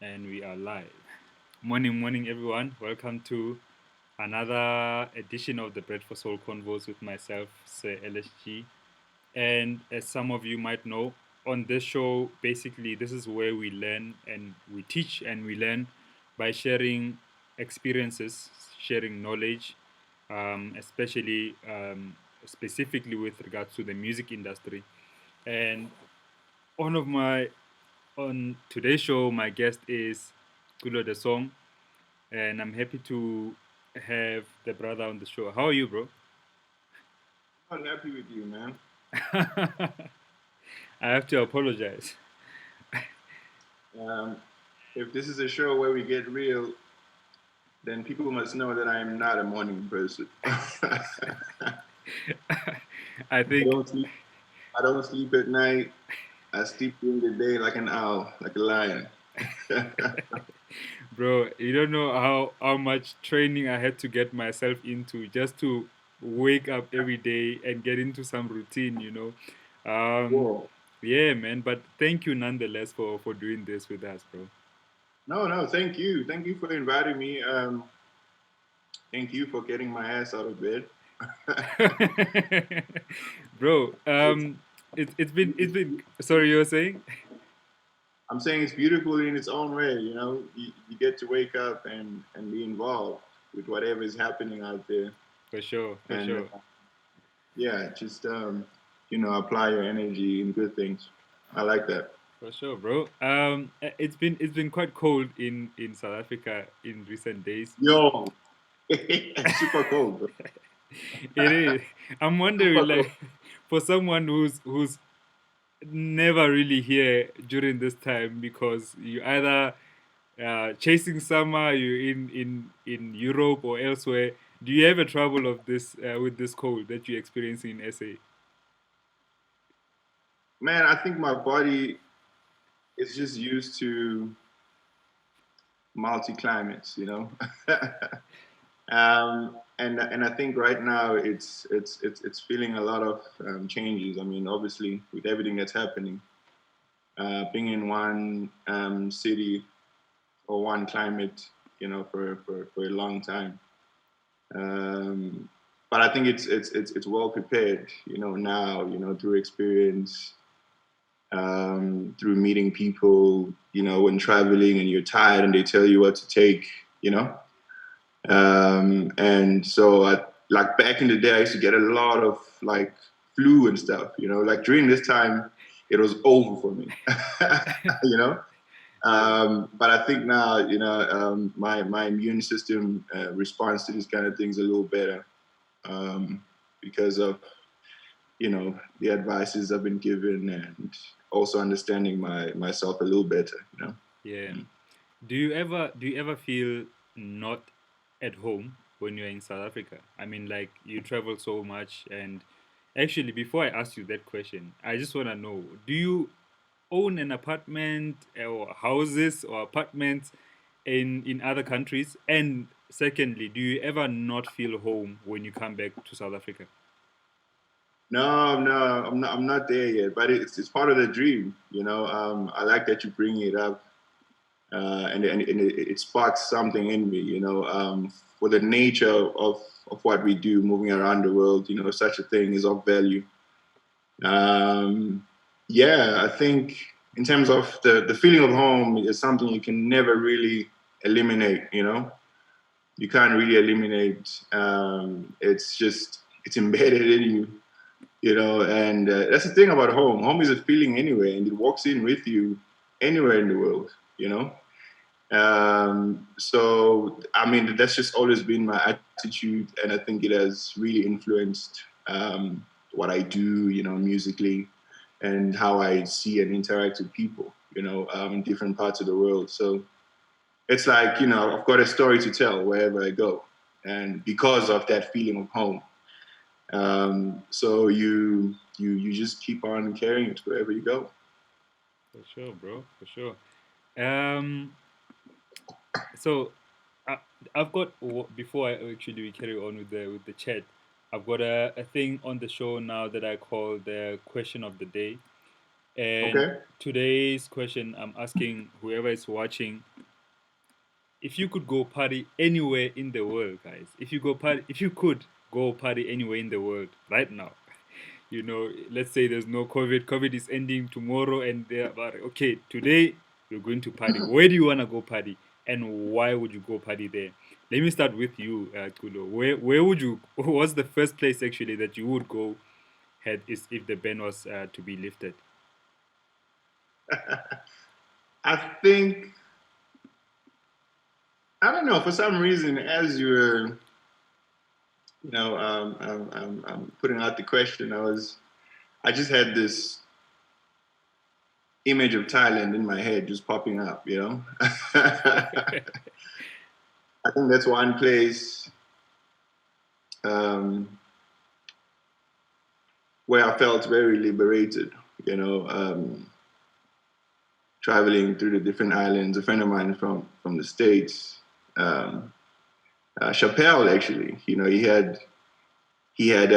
And we are live. Morning, morning, everyone. Welcome to another edition of the Bread for Soul Convos with myself, Sir LSG. And as some of you might know, on this show, basically, this is where we learn and we teach and we learn by sharing experiences, sharing knowledge, especially specifically with regards to the music industry. And one of my on today's show, my guest is CULOE the song, and I'm happy to have the brother on the show. How are you, bro? I'm happy with you, man. I have to apologize. Um, if this is a show where we get real, then people must know that I am not a morning person. I I think, don't sleep. I don't sleep at night. I sleep during the day like an owl, like a lion. bro, you don't know how much training I had to get myself into just to wake up every day and get into some routine. Um, Whoa. yeah, man. But thank you nonetheless for doing this with us, bro. No, no. Thank you. Thank you for inviting me. Thank you for getting my ass out of bed. Bro, It's, it's been. Sorry, you were saying? I'm saying it's beautiful in its own way. You get to wake up and be involved with whatever is happening out there, For sure, for and sure, yeah, just apply your energy in good things. I like that. for sure, bro. It's been quite cold in South Africa in recent days. Yo, super cold, bro. It is. I'm wondering, Super cold. like, for someone who's never really here during this time because you either chasing summer, you in Europe or elsewhere. Do you have a trouble of this with this cold that you experience in SA? Man, I think my body is just used to multi climates, and I think right now it's feeling a lot of changes. I mean, obviously with everything that's happening, being in one city or one climate, for a long time. Um, but I think it's well prepared, now, through experience, through meeting people, when traveling and you're tired and they tell you what to take, and so like back in the day, I used to get a lot of like flu and stuff, like during this time, it was over for me, you know. Yeah. But I think now, my immune system responds to these kind of things a little better, because of the advices I've been given, and also understanding myself a little better. Yeah. Mm. Do you ever feel not at home when you're in South Africa? I mean, like you travel so much, and actually, before I ask you that question, I just want to know: do you own an apartment or houses or apartments in other countries? And secondly, do you ever not feel home when you come back to South Africa? No, no, I'm not there yet, but it's part of the dream. I like that you bring it up, and it sparks something in me. For the nature of what we do, moving around the world, such a thing is of value. Um, yeah, I think in terms of the feeling of home is something you can never really eliminate. You can't really eliminate. It's embedded in you. And that's the thing about home. Home is a feeling anyway, and it walks in with you anywhere in the world. So I mean, that's just always been my attitude, and I think it has really influenced what I do, musically, and how I see and interact with people, in different parts of the world. So it's like, I've got a story to tell wherever I go, and because of that feeling of home. So you just keep on carrying it wherever you go. For sure, bro. For sure. Um, so I, I've got before I actually we carry on with the chat. I've got a thing on the show now that I call the question of the day. And Okay. today's question, I'm asking whoever is watching, if you could go party anywhere in the world, guys, if you could go party anywhere in the world right now, let's say there's no COVID. COVID is ending tomorrow, and they're about okay, today we're going to party. Where do you wanna go party, and why would you go party there? Let me start with you, Kulo. Where would you? What's the first place actually that you would go had is if the ban was to be lifted? I think I don't know. For some reason, as you were, putting out the question, I just had this image of Thailand in my head just popping up. I think that's one place um, where I felt very liberated. Traveling through the different islands. A friend of mine from the States, um, Chappelle, actually, he had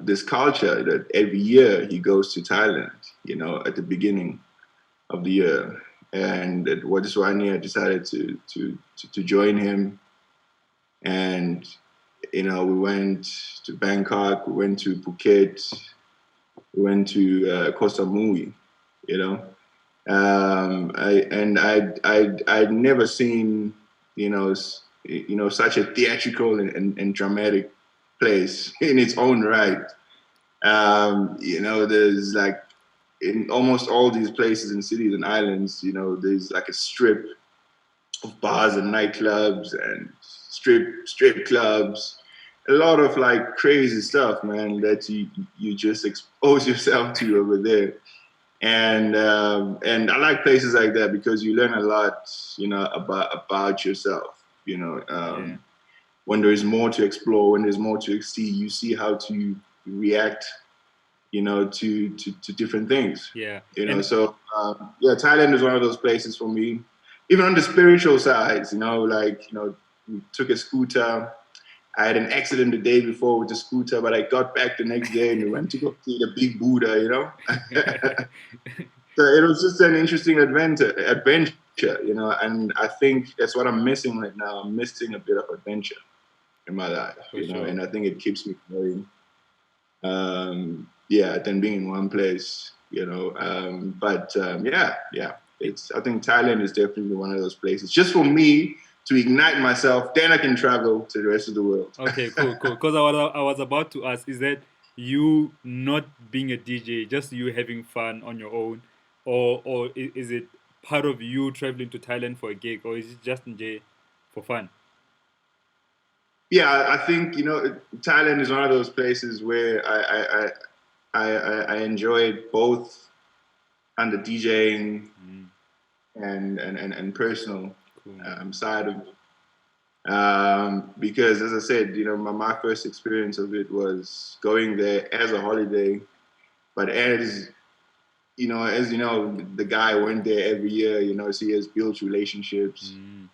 this culture that every year he goes to Thailand. At the beginning of the year, and what is why I decided to join him, and we went to Bangkok, we went to Phuket, we went to Koh Samui, you know. I'd never seen such a theatrical and dramatic place in its own right. There's like in almost all these places and cities and islands, there's like a strip of bars and nightclubs and strip clubs. A lot of like crazy stuff, man, that you just expose yourself to over there. And I like places like that because you learn a lot, about yourself. Yeah, When there is more to explore, when there's more to see, you see how to react, to different things. yeah, Yeah, Thailand is one of those places for me. Even on the spiritual side, we took a scooter. I had an accident the day before with the scooter, but I got back the next day and we went to go see the big Buddha. So it was just an interesting adventure, and I think that's what I'm missing right now. I'm missing a bit of adventure in my life, for sure. and I think it keeps me going. Yeah, than being in one place, yeah. I think Thailand is definitely one of those places. Just for me to ignite myself, then I can travel to the rest of the world. Okay, cool. Because I was about to ask, is that you not being a DJ, just you having fun on your own, or is it part of you traveling to Thailand for a gig, or is it just in J for fun? Yeah, I think Thailand is one of those places where I enjoyed both on the DJing Mm, and personal cool. side of it. Because as I said, my first experience of it was going there as a holiday, but as the guy went there every year, so he has built relationships, Mm,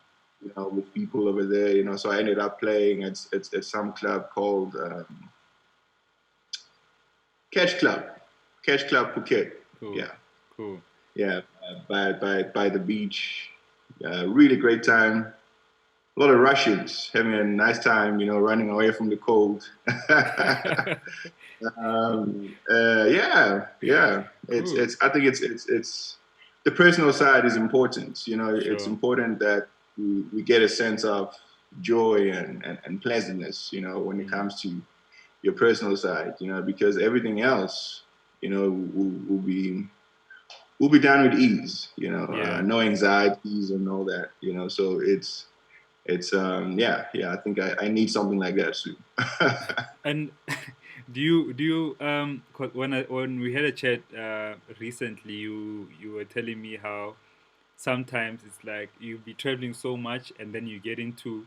with people over there, so I ended up playing at some club called Catch Club, Catch Club Phuket. cool, Yeah, cool. yeah, by the beach. Really great time. A lot of Russians having a nice time, running away from the cold. Yeah. Cool. I think it's the personal side is important. It's Sure. important that we get a sense of joy and pleasantness. When it Mm, comes to your personal side. Because everything else, will be done with ease. yeah. No anxieties and all that. So it's. I think I need something like that too. And do you 'cause when we had a chat recently, you were telling me how sometimes it's like you'll be traveling so much and then you get into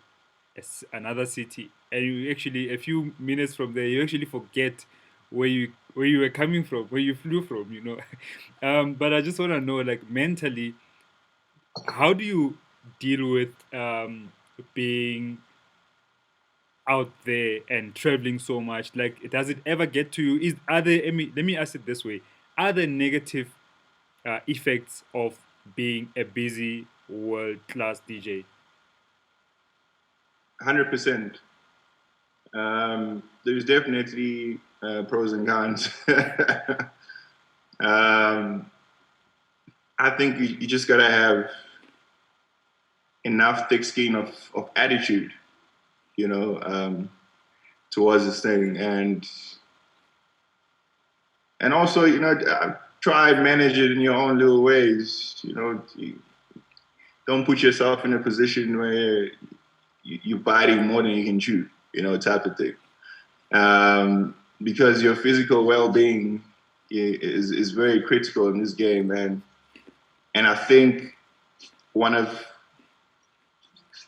another city and you actually a few minutes from there you actually forget where you were coming from, where you flew from. But I just want to know, like, mentally, how do you deal with being out there and traveling so much? Like, does it ever get to you? Let me ask it this way: are there negative effects of being a busy world-class DJ? 100%. There's definitely pros and cons. um, I think you just gotta have enough thick skin of attitude, you know, towards this thing, and also, try and manage it in your own little ways. Don't put yourself in a position where you're biting more than you can chew, type of thing. Because your physical well-being is very critical in this game, man. And I think one of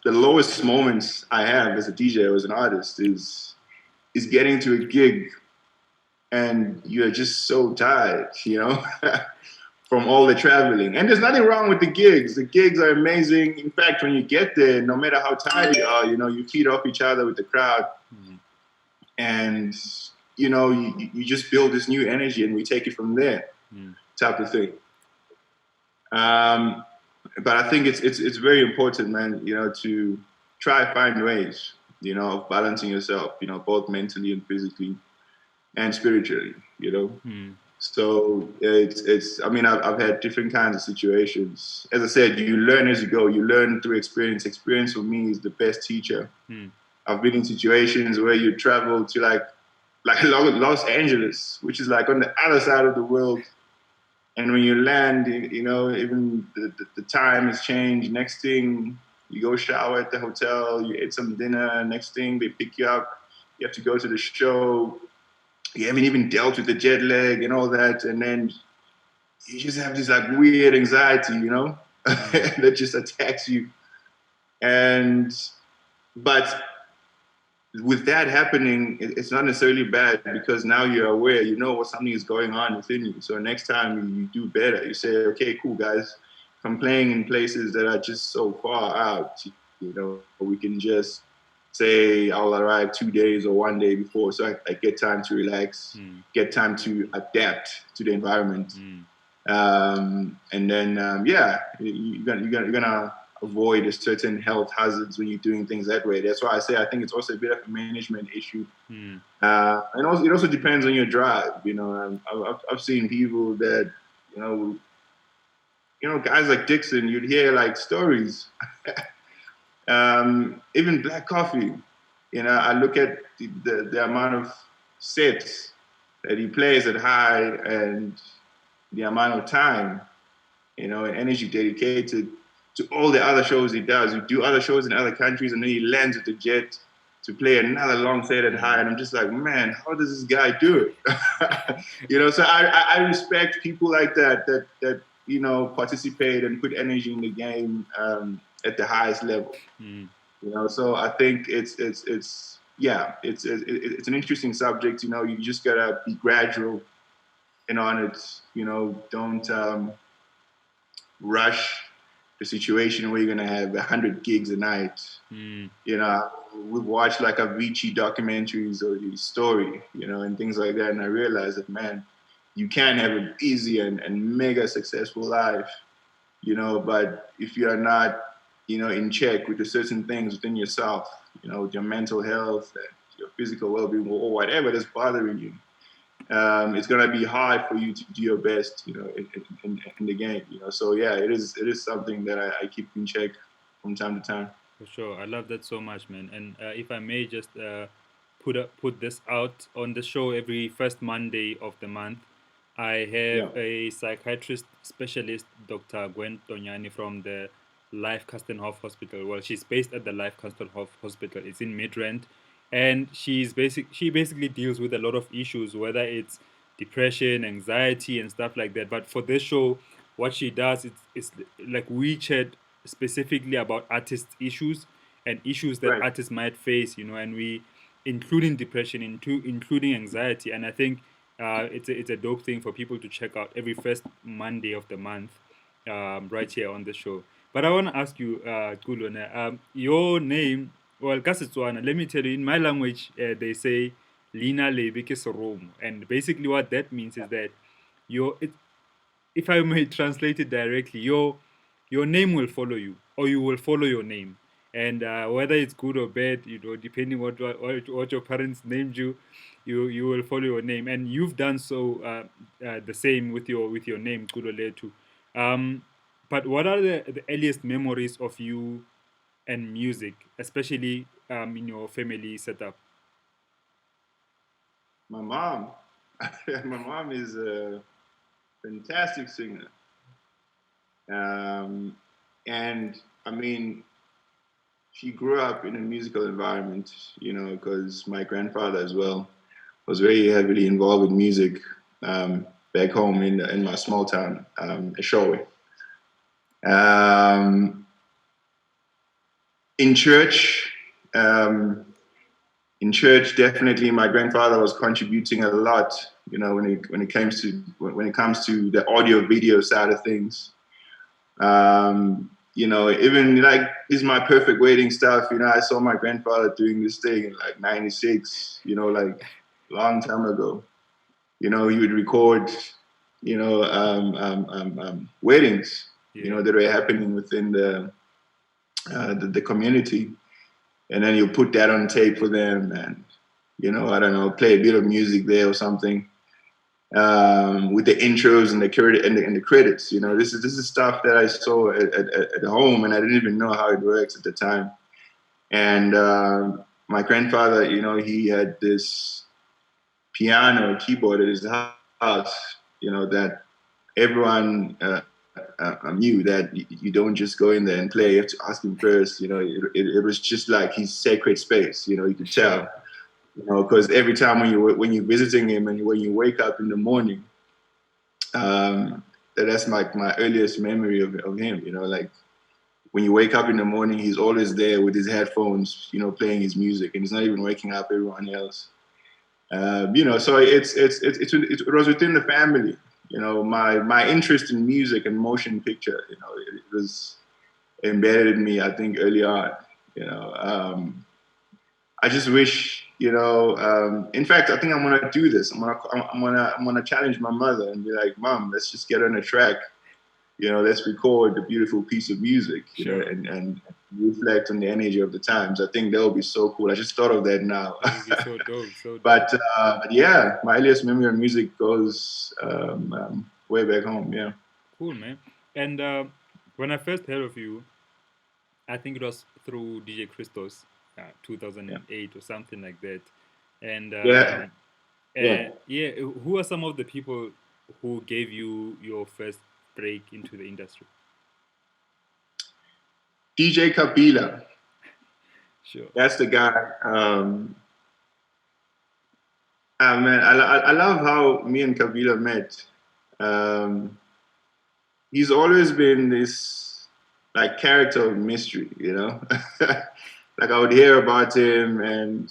the lowest moments I have as a DJ or as an artist is getting to a gig and you're just so tired, from all the traveling. And there's nothing wrong with the gigs. The gigs are amazing. In fact, when you get there, no matter how tired you are, you feed off each other with the crowd. Mm-hmm. And, you just build this new energy and we take it from there, type of thing. But I think it's very important, man, to try find ways, of balancing yourself, both mentally and physically and spiritually, So I mean, I've had different kinds of situations. As I said, you learn as you go. You learn through experience. Experience for me is the best teacher. I've been in situations where you travel to like Los Angeles, which is like on the other side of the world. And when you land, even the time has changed. Next thing, you go shower at the hotel, you ate some dinner. Next thing, they pick you up. You have to go to the show. You haven't even dealt with the jet lag and all that. And then you just have this like weird anxiety, that just attacks you. But with that happening, it's not necessarily bad because now you're aware, what something is going on within you. So next time you do better. You say, okay, cool, guys. If I'm playing in places that are just so far out, we can just say I'll arrive 2 days or 1 day before, so I get time to relax, get time to adapt to the environment. And then, you're gonna avoid a certain health hazards when you're doing things that way. That's why I say I think it's also a bit of a management issue. And also, it also depends on your drive. I've seen people that, guys like Dixon, you'd hear like stories. Even Black Coffee, I look at the amount of sets that he plays at high and the amount of time, and energy dedicated to all the other shows he does. You do other shows in other countries, and then he lands with the jet to play another long set at high. And I'm just like, man, how does this guy do it? So I respect people like that participate and put energy in the game at the highest level. So I think it's an interesting subject. You just gotta be gradual on it. Don't rush the situation where you're gonna have 100 gigs a night. We've watched like Avicii documentaries or his story, and things like that, and I realized that, man, you can have a busy and mega successful life, but if you are not, in check with the certain things within yourself, with your mental health and your physical well-being or whatever that's bothering you, it's gonna be hard for you to do your best, in the game, So yeah, it is something that I keep in check from time to time. For sure, I love that so much, man. And if I may just put this out on the show every first Monday of the month, I have a psychiatrist specialist, Dr. Gwen Tonyani from the Life Kastenhof Hospital. Well, she's based at the Life Kastenhof Hospital. It's in Midrand, and she basically deals with a lot of issues, whether it's depression, anxiety, and stuff like that. But for this show, what she does is like we chat specifically about artist issues and issues that artists might face, and we including depression, including anxiety, and I think it's a dope thing for people to check out every first Monday of the month, right here on the show. But I want to ask you, CULOE, your name. Well, Kasetswana, let me tell you, in my language, they say Lina Lebike Soromo. And basically what that means is that if I may translate it directly, your name will follow you, or you will follow your name, and whether it's good or bad, depending what your parents named you, you will follow your name, and you've done so the same with your name, Kulole too. Um, but what are the earliest memories of you and music, especially in your family setup? My mom, my mom is a fantastic singer. Um, and I mean, she grew up in a musical environment, because my grandfather as well was very heavily involved with music back home in my small town, Eshowe. Um, in church, um, definitely my grandfather was contributing a lot. When it comes to the audio video side of things. Even like Is My Perfect Wedding stuff, I saw my grandfather doing this thing in like 96, like long time ago. He would record, weddings, Yeah, that were happening within the community. And then you put that on tape for them and, I don't know, play a bit of music there or something. With the intros and the credits. This is stuff that I saw at home, and I didn't even know how it works at the time. And my grandfather, he had this piano keyboard at his house, that everyone knew that you don't just go in there and play. You have to ask him first. It was just like his sacred space. You could sure. tell. Because every time when you're visiting him and when you wake up in the morning, um, that's like my earliest memory of him. Like when you wake up in the morning, he's always there with his headphones, playing his music, and he's not even waking up everyone else. So it was within the family. My interest in music and motion picture, it was embedded in me. I think early on. You know, I just wish, in fact, I think I'm gonna do this. I'm gonna challenge my mother and be like, Mom, let's just get on a track. Let's record a beautiful piece of music. Sure. And reflect on the energy of the times. I think that would be so cool. I just thought of that now. That would be so dope, so dope. but yeah, my earliest memory of music goes way back home. Yeah. Cool, man. And when I first heard of you, I think it was through DJ Christos, Yeah. 2008 or something like that. And Yeah. Yeah. yeah, who are some of the people who gave you your first break into the industry? DJ Kabila. Sure. That's the guy. Man, I love how me and Kabila met. Um, he's always been this like character of mystery. Like I would hear about him, and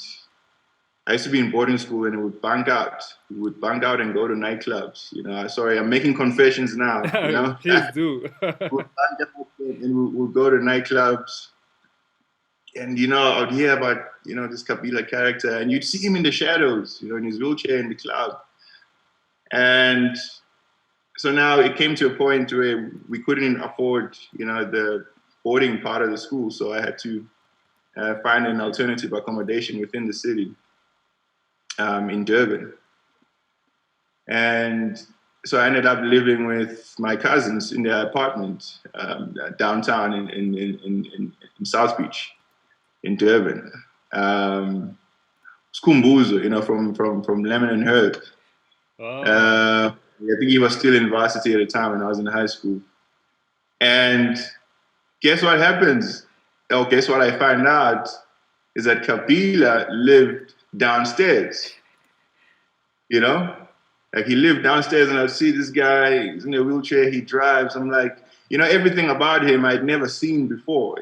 I used to be in boarding school, and he would bunk out. He would bunk out and go to nightclubs. Sorry, I'm making confessions now. Please do. We'd bunk out and we'd go to nightclubs, and I'd hear about this Kabila character, and you'd see him in the shadows, in his wheelchair in the club, and so now it came to a point where we couldn't afford, the boarding part of the school. So I had to find an alternative accommodation within the city in Durban. And so I ended up living with my cousins in their apartment downtown in South Beach in Durban. Skumbuzo, from Lemon and Herb. Oh, I think he was still in varsity at the time when I was in high school. And guess what happens? Oh, guess what I find out is that Kabila lived downstairs. Like he lived downstairs, and I'd see this guy, he's in a wheelchair, he drives. I'm like, everything about him I'd never seen before,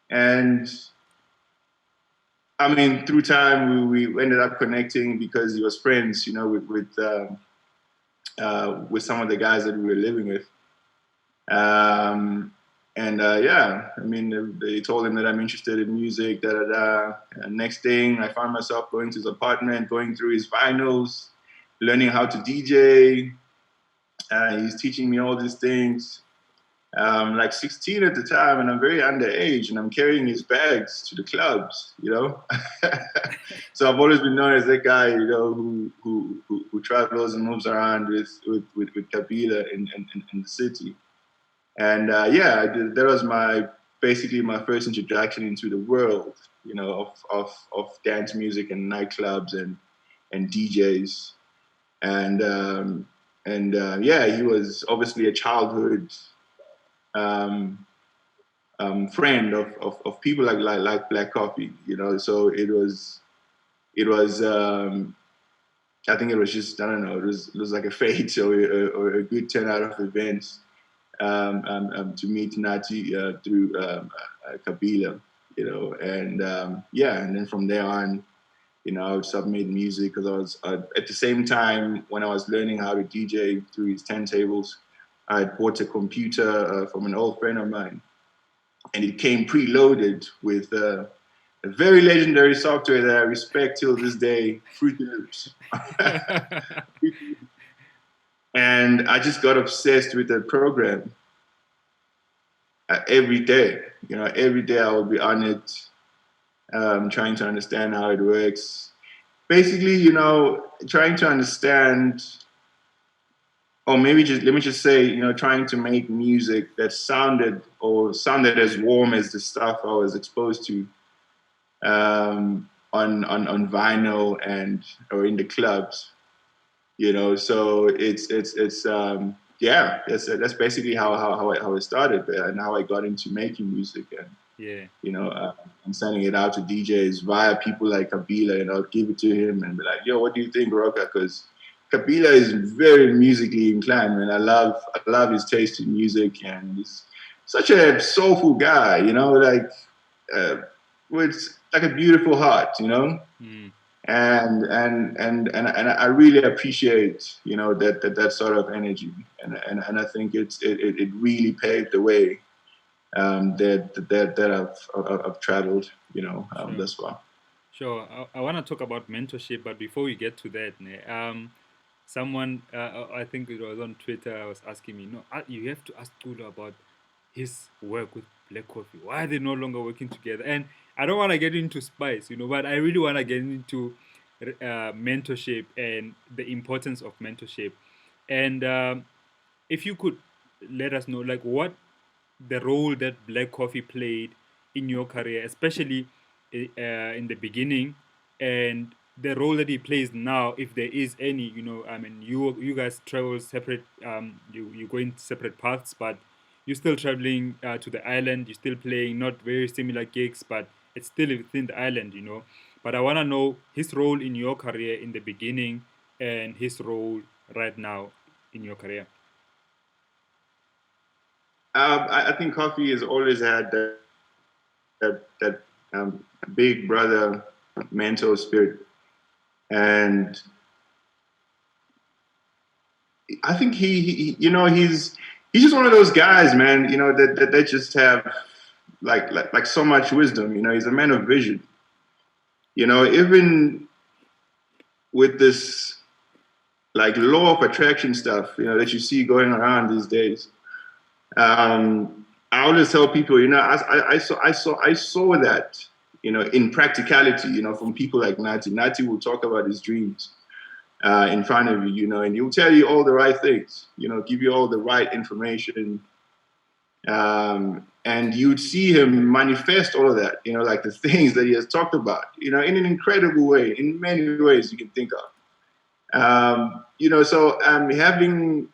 And I mean, through time, we ended up connecting because he was friends, with some of the guys that we were living with. And yeah, I mean, they told him that I'm interested in music, da da da. And next thing, I found myself going to his apartment, going through his vinyls, learning how to DJ. He's teaching me all these things. Like 16 at the time, and I'm very underage, and I'm carrying his bags to the clubs, you know. So I've always been known as that guy, you know, who travels and moves around with Kabila in the city. And yeah, that was basically my first introduction into the world, you know, of dance music and nightclubs and DJs. And yeah, he was obviously a childhood um, friend of people like Black Coffee, you know. So it was I think it was just, I don't know, it was like a fate or a good turnout of events to meet Nati through Kabila, you know. And yeah, and then from there on, you know, I would submit music because I was at the same time when I was learning how to DJ through his turntables. I had bought a computer from an old friend of mine, and it came preloaded with a very legendary software that I respect till this day, Fruity Loops. And I just got obsessed with that program every day. You know, every day I would be on it, trying to understand how it works. Basically, you know, trying to understand, or maybe just let me just say, you know, trying to make music that sounded as warm as the stuff I was exposed to on vinyl and or in the clubs, you know. So it's yeah, that's basically how it started and how I got into making music. And Yeah. you know, I'm sending it out to DJs via people like Kabila, and I'll give it to him and be like, yo, what do you think, Roka? Because Kabila is very musically inclined, and I love his taste in music, and he's such a soulful guy, you know, like uh, with like a beautiful heart, you know. Mm. And I really appreciate, you know, that sort of energy, and I think it really paved the way that I've traveled, you know, Sure. thus far. Sure. I want to talk about mentorship, but before we get to that, someone, I think it was on Twitter, was asking me, no, you have to ask CULOE about his work with Black Coffee. Why are they no longer working together? And I don't want to get into spice, but I really want to get into mentorship and the importance of mentorship. And if you could let us know, like, what the role that Black Coffee played in your career, especially in the beginning, and the role that he plays now, if there is any. I mean, you guys travel separate. You go in separate paths, but you're still traveling to the island. You're still playing not very similar gigs, but it's still within the island. But I want to know his role in your career in the beginning and his role right now in your career. I think Coffee has always had that big brother mentor spirit, and I think you know, he's just one of those guys, man. You know, that just have like so much wisdom. You know, he's a man of vision. You know, even with this like law of attraction stuff, you know, that you see going around these days. I always tell people, you know, I saw that, you know, in practicality, you know, from people like Nati. Nati will talk about his dreams in front of you, you know, and he'll tell you all the right things, you know, give you all the right information. And you'd see him manifest all of that, you know, like the things that he has talked about, you know, in an incredible way, in many ways you can think of. You know, so having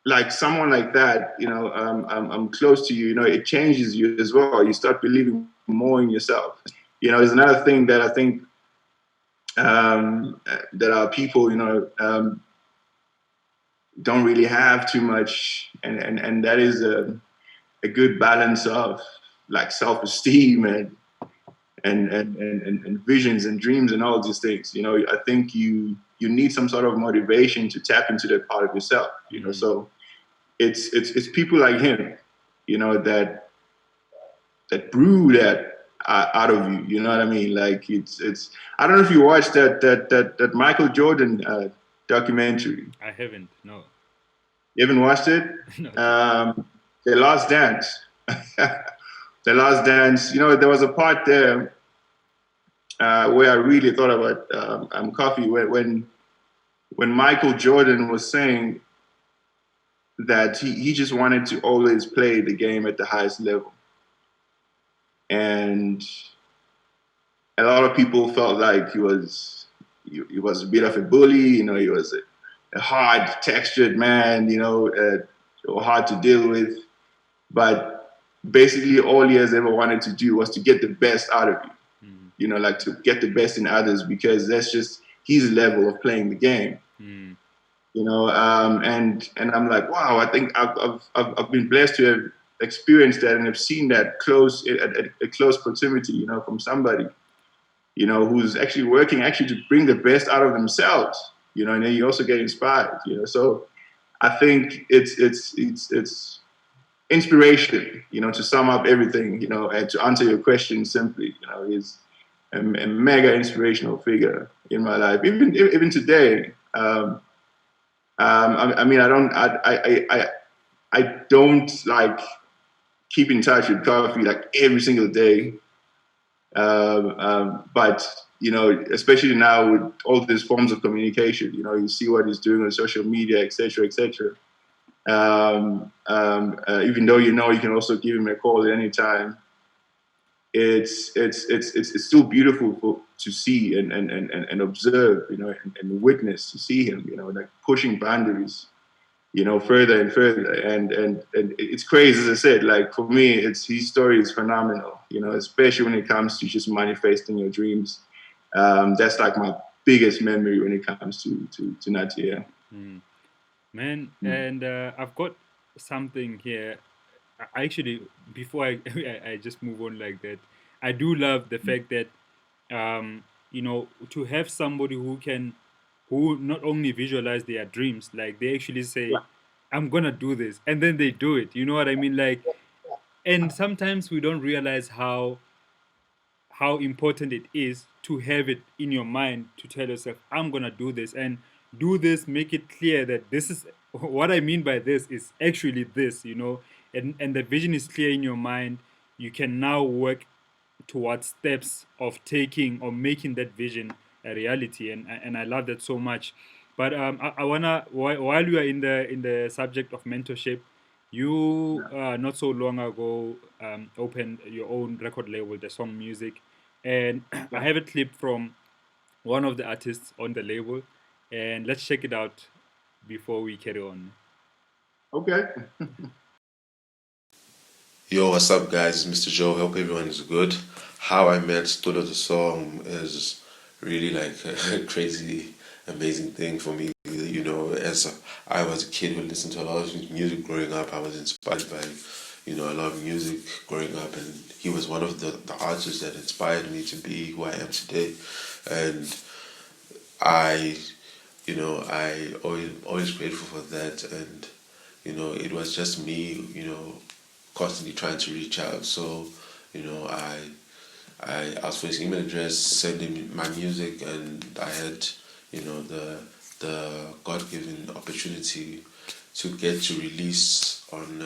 like someone like that, you know, I'm close to you, you know, it changes you as well. You start believing more in yourself. You know, there's another thing that I think that our people, you know, don't really have too much, and that is a good balance of like self-esteem and visions and dreams and all these things. You know, I think you need some sort of motivation to tap into that part of yourself. You know, Mm. so it's people like him, you know, that brew that out of you. You know what I mean? Like it's. I don't know if you watched that Michael Jordan documentary? I haven't. No. You haven't watched it? Not yet. The Last Dance. The Last Dance. You know, there was a part there where I really thought about coffee when Michael Jordan was saying that he just wanted to always play the game at the highest level. And a lot of people felt like he was a bit of a bully, you know, he was a hard textured man, you know, hard to deal with. But basically all he has ever wanted to do was to get the best out of you, you know, like to get the best in others, because that's just his level of playing the game. You know, and I'm like, wow, I think I've been blessed to have experienced that and have seen that close at a close proximity, you know, from somebody, you know, who's actually working to bring the best out of themselves, you know, and then you also get inspired, you know. So I think it's inspiration, you know, to sum up everything, you know, and to answer your question simply, you know, he's a mega inspirational figure in my life, even today. I mean, I don't like keep in touch with coffee like every single day. But you know, especially now with all these forms of communication, you know, you see what he's doing on social media, etc., etc. Even though you know you can also give him a call at any time, it's still beautiful to see and observe, you know, and witness to see him, you know, like pushing boundaries, you know, further and further. And it's crazy, as I said, like for me, his story is phenomenal, you know, especially when it comes to just manifesting your dreams. That's like my biggest memory when it comes to Natia. Man, and I've got something here. I actually, before I, I just move on like that, I do love the fact that, you know, to have somebody who not only visualize their dreams, like they actually say, I'm gonna do this, and then they do it. You know what I mean? Like, and sometimes we don't realize how important it is to have it in your mind to tell yourself, I'm gonna do this and do this, make it clear that this is what I mean by this is actually this, you know, and the vision is clear in your mind. You can now work towards steps of taking or making that vision a reality, and I love that so much. But I wanna while we are in the subject of mentorship, you not so long ago opened your own record label, the Song Music, and I have a clip from one of the artists on the label, and let's check it out before we carry on. Okay. Yo, what's up, guys? It's Mr. Joe. Hope everyone is good. How I met Studio the Song is really like a crazy, amazing thing for me. You know, as I was a kid who listened to a lot of music growing up, I was inspired by, you know, a lot of music growing up, and he was one of the artists that inspired me to be who I am today. And I, you know, I always grateful for that, and you know, it was just me, you know, constantly trying to reach out. So, you know, I asked for his email address, sent him my music, and I had, you know, the God given opportunity to get to release on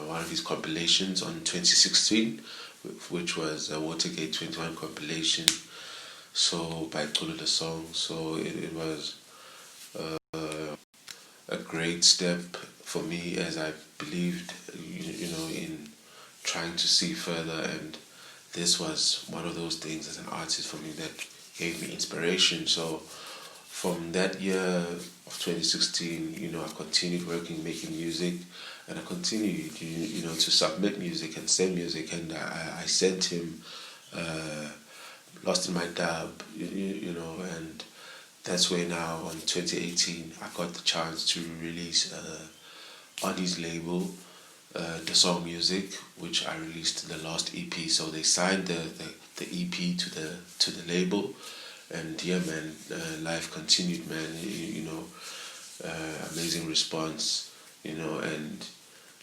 one of his compilations on 2016, which was a Watergate 21 compilation. So by CULOE the Song. So it was a great step for me, as I believed, you know, in trying to see further. And this was one of those things as an artist for me that gave me inspiration. So from that year of 2016, you know, I continued working, making music, and I continued, you know, to submit music and send music. And I sent him Lost in My Dub, you know, and that's where now on 2018 I got the chance to release on his label the song Music, which I released the last EP. So they signed the EP to the label, and yeah, man, life continued, man. You know, amazing response, you know, and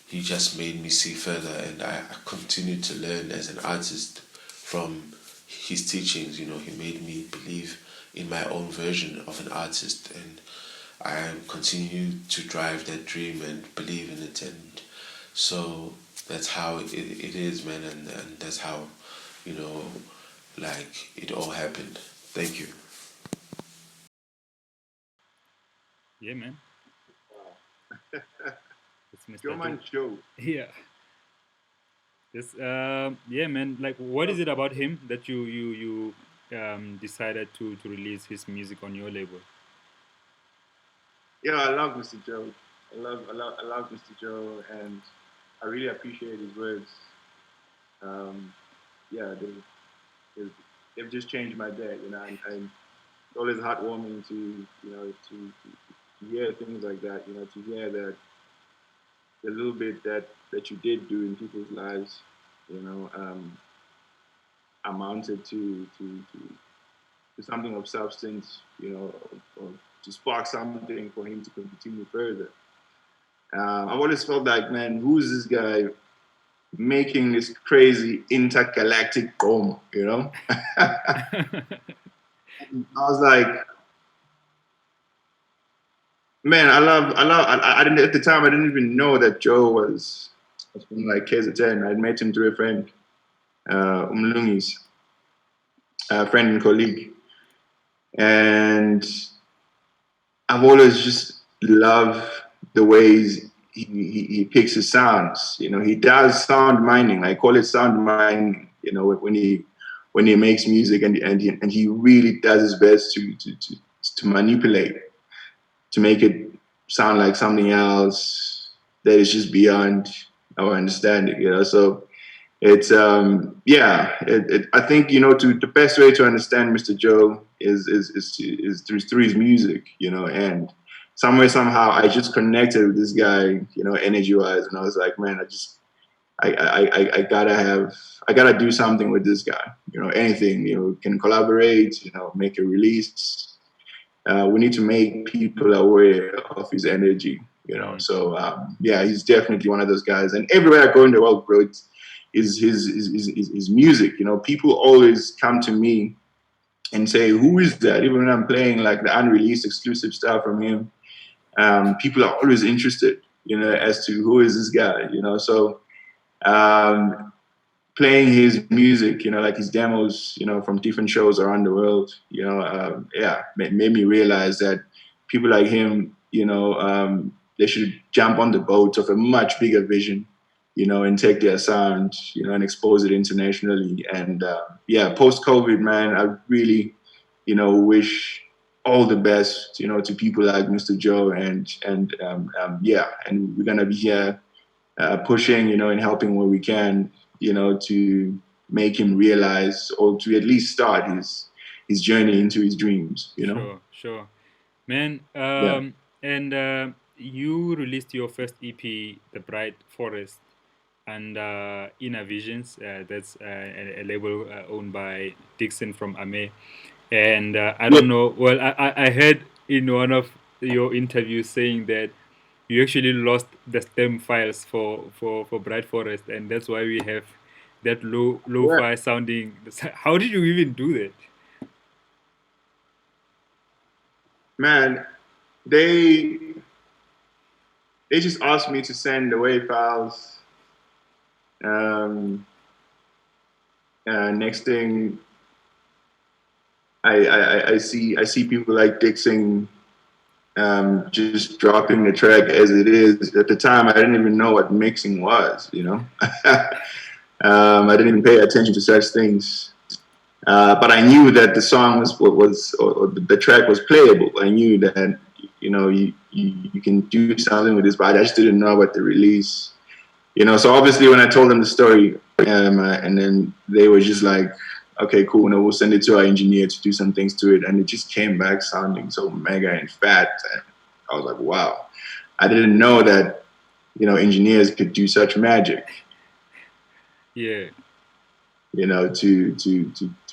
he just made me see further, and I continued to learn as an artist from his teachings. You know, he made me believe in my own version of an artist, and I continue to drive that dream and believe in it, and so that's how it is, man, and that's how, you know, like it all happened. Thank you. Yeah, man. It's Mr. German Dope. Joe. Yeah. This yeah, man. Like, what is it about him that you decided to release his music on your label? Yeah, I love Mr. Joe. I love Mr. Joe, and I really appreciate his words. Um, yeah, they've, they've just changed my day, you know, and it's always heartwarming to, you know, to hear things like that, you know, to hear that the little bit that you did do in people's lives, you know, amounted to something of substance, you know, or to spark something for him to continue further. I've always felt like, man, who's this guy making this crazy intergalactic bomb, you know? I was like, man, I didn't, at the time, I didn't even know that Joe was from like KZN. I'd met him through a friend, Umlungis, a friend and colleague. And I've always just loved the ways he picks his sounds. You know, he does sound mining. I call it sound mining. You know, when he makes music, and he really does his best to manipulate, to make it sound like something else that is just beyond our understanding. You know, so it's yeah. I think, you know, the best way to understand Mr. Joe is through his music. You know, and somewhere somehow I just connected with this guy. You know, energy wise, and I was like, man, I gotta do something with this guy. You know, anything. You know, we can collaborate. You know, make a release. We need to make people aware of his energy, you know. So yeah, he's definitely one of those guys. And everywhere I go in the world, bro, it's his music. You know, people always come to me and say, "Who is that?" Even when I'm playing like the unreleased exclusive stuff from him, people are always interested, you know, as to who is this guy. You know, so um, playing his music, you know, like his demos, you know, from different shows around the world, you know, yeah, made me realize that people like him, you know, they should jump on the boat of a much bigger vision, you know, and take their sound, you know, and expose it internationally. And yeah, post COVID, man, I really, you know, wish all the best, you know, to people like Mr. Joe, and yeah, and we're gonna be here pushing, you know, and helping where we can, you know, to make him realize, or to at least start his journey into his dreams, you know. Sure, sure, man. Yeah. And you released your first EP, The Bright Forest, and Inner Visions. That's a label owned by Dixon from Ame. And I Yeah, don't know. Well, I heard in one of your interviews saying that you actually lost the stem files for Bright Forest, and that's why we have that yeah. lo-fi sounding. How did you even do that? Man, they they just asked me to send the WAV files. Um, next thing, I see people like Dixon just dropping the track as it is. At the time, I didn't even know what mixing was, you know. I didn't even pay attention to such things. But I knew that the song or the track was playable. I knew that, you know, you can do something with this, but I just didn't know about the release. You know, so obviously when I told them the story, and then they were just like, okay, cool, we'll send it to our engineer to do some things to it, and it just came back sounding so mega and fat. And I was like, wow, I didn't know that, you know, engineers could do such magic. Yeah. You know, to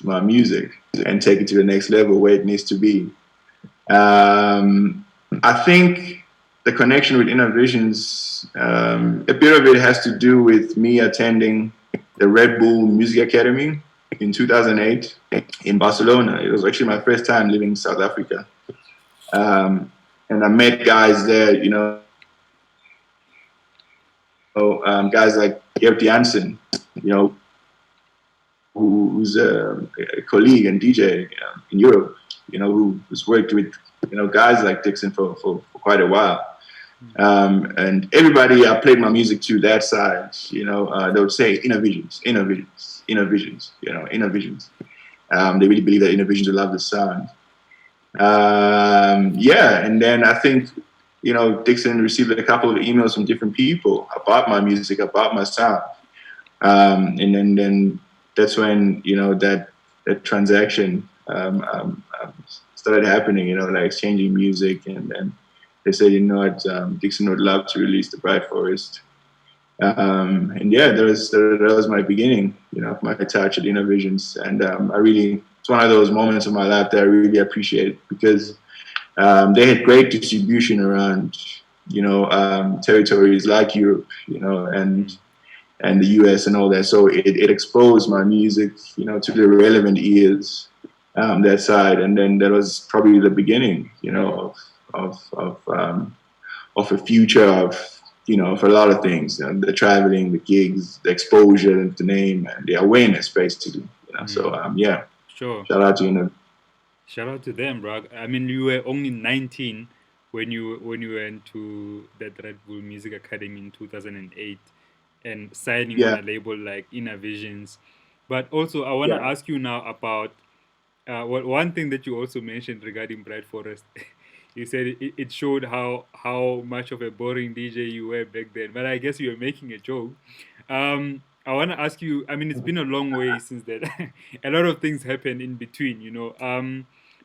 my music and take it to the next level where it needs to be. I think the connection with Inner Visions, a bit of it has to do with me attending the Red Bull Music Academy in 2008 in Barcelona. It was actually my first time living in South Africa. and I met guys there, guys like Ep39, who's a colleague and DJ in Europe, who's worked with, guys like Dixon for quite a while. And everybody I played my music to that side, they would say inner visions, inner visions, inner visions, inner visions. They really believe that inner visions will love the sound. Yeah, and then I think, Dixon received a couple of emails from different people about my music, about my sound. And then that's when, that transaction started happening, like exchanging music. And then they said, Dixon would love to release The Bright Forest. And yeah, that was my beginning, of my touch at Inner Visions. And it's one of those moments of my life that I really appreciate, because they had great distribution around, territories like Europe, and the US and all that. So it exposed my music, to the relevant ears, that side. And then that was probably the beginning, of a future of a lot of things, the traveling, the gigs, the exposure, the name, and the awareness, basically. So yeah, Sure. shout out to Shout out to them, bro. I mean, you were only 19 when you went to that Red Bull Music Academy in 2008 and signing on yeah, a label like Inner Visions. But also, I want to yeah. ask you now about one thing that you also mentioned regarding Bright Forest. You said it showed how much of a boring DJ you were back then. But I guess you were making a joke. I want to ask you. I mean, it's been a long way since that. A lot of things happened in between, you know.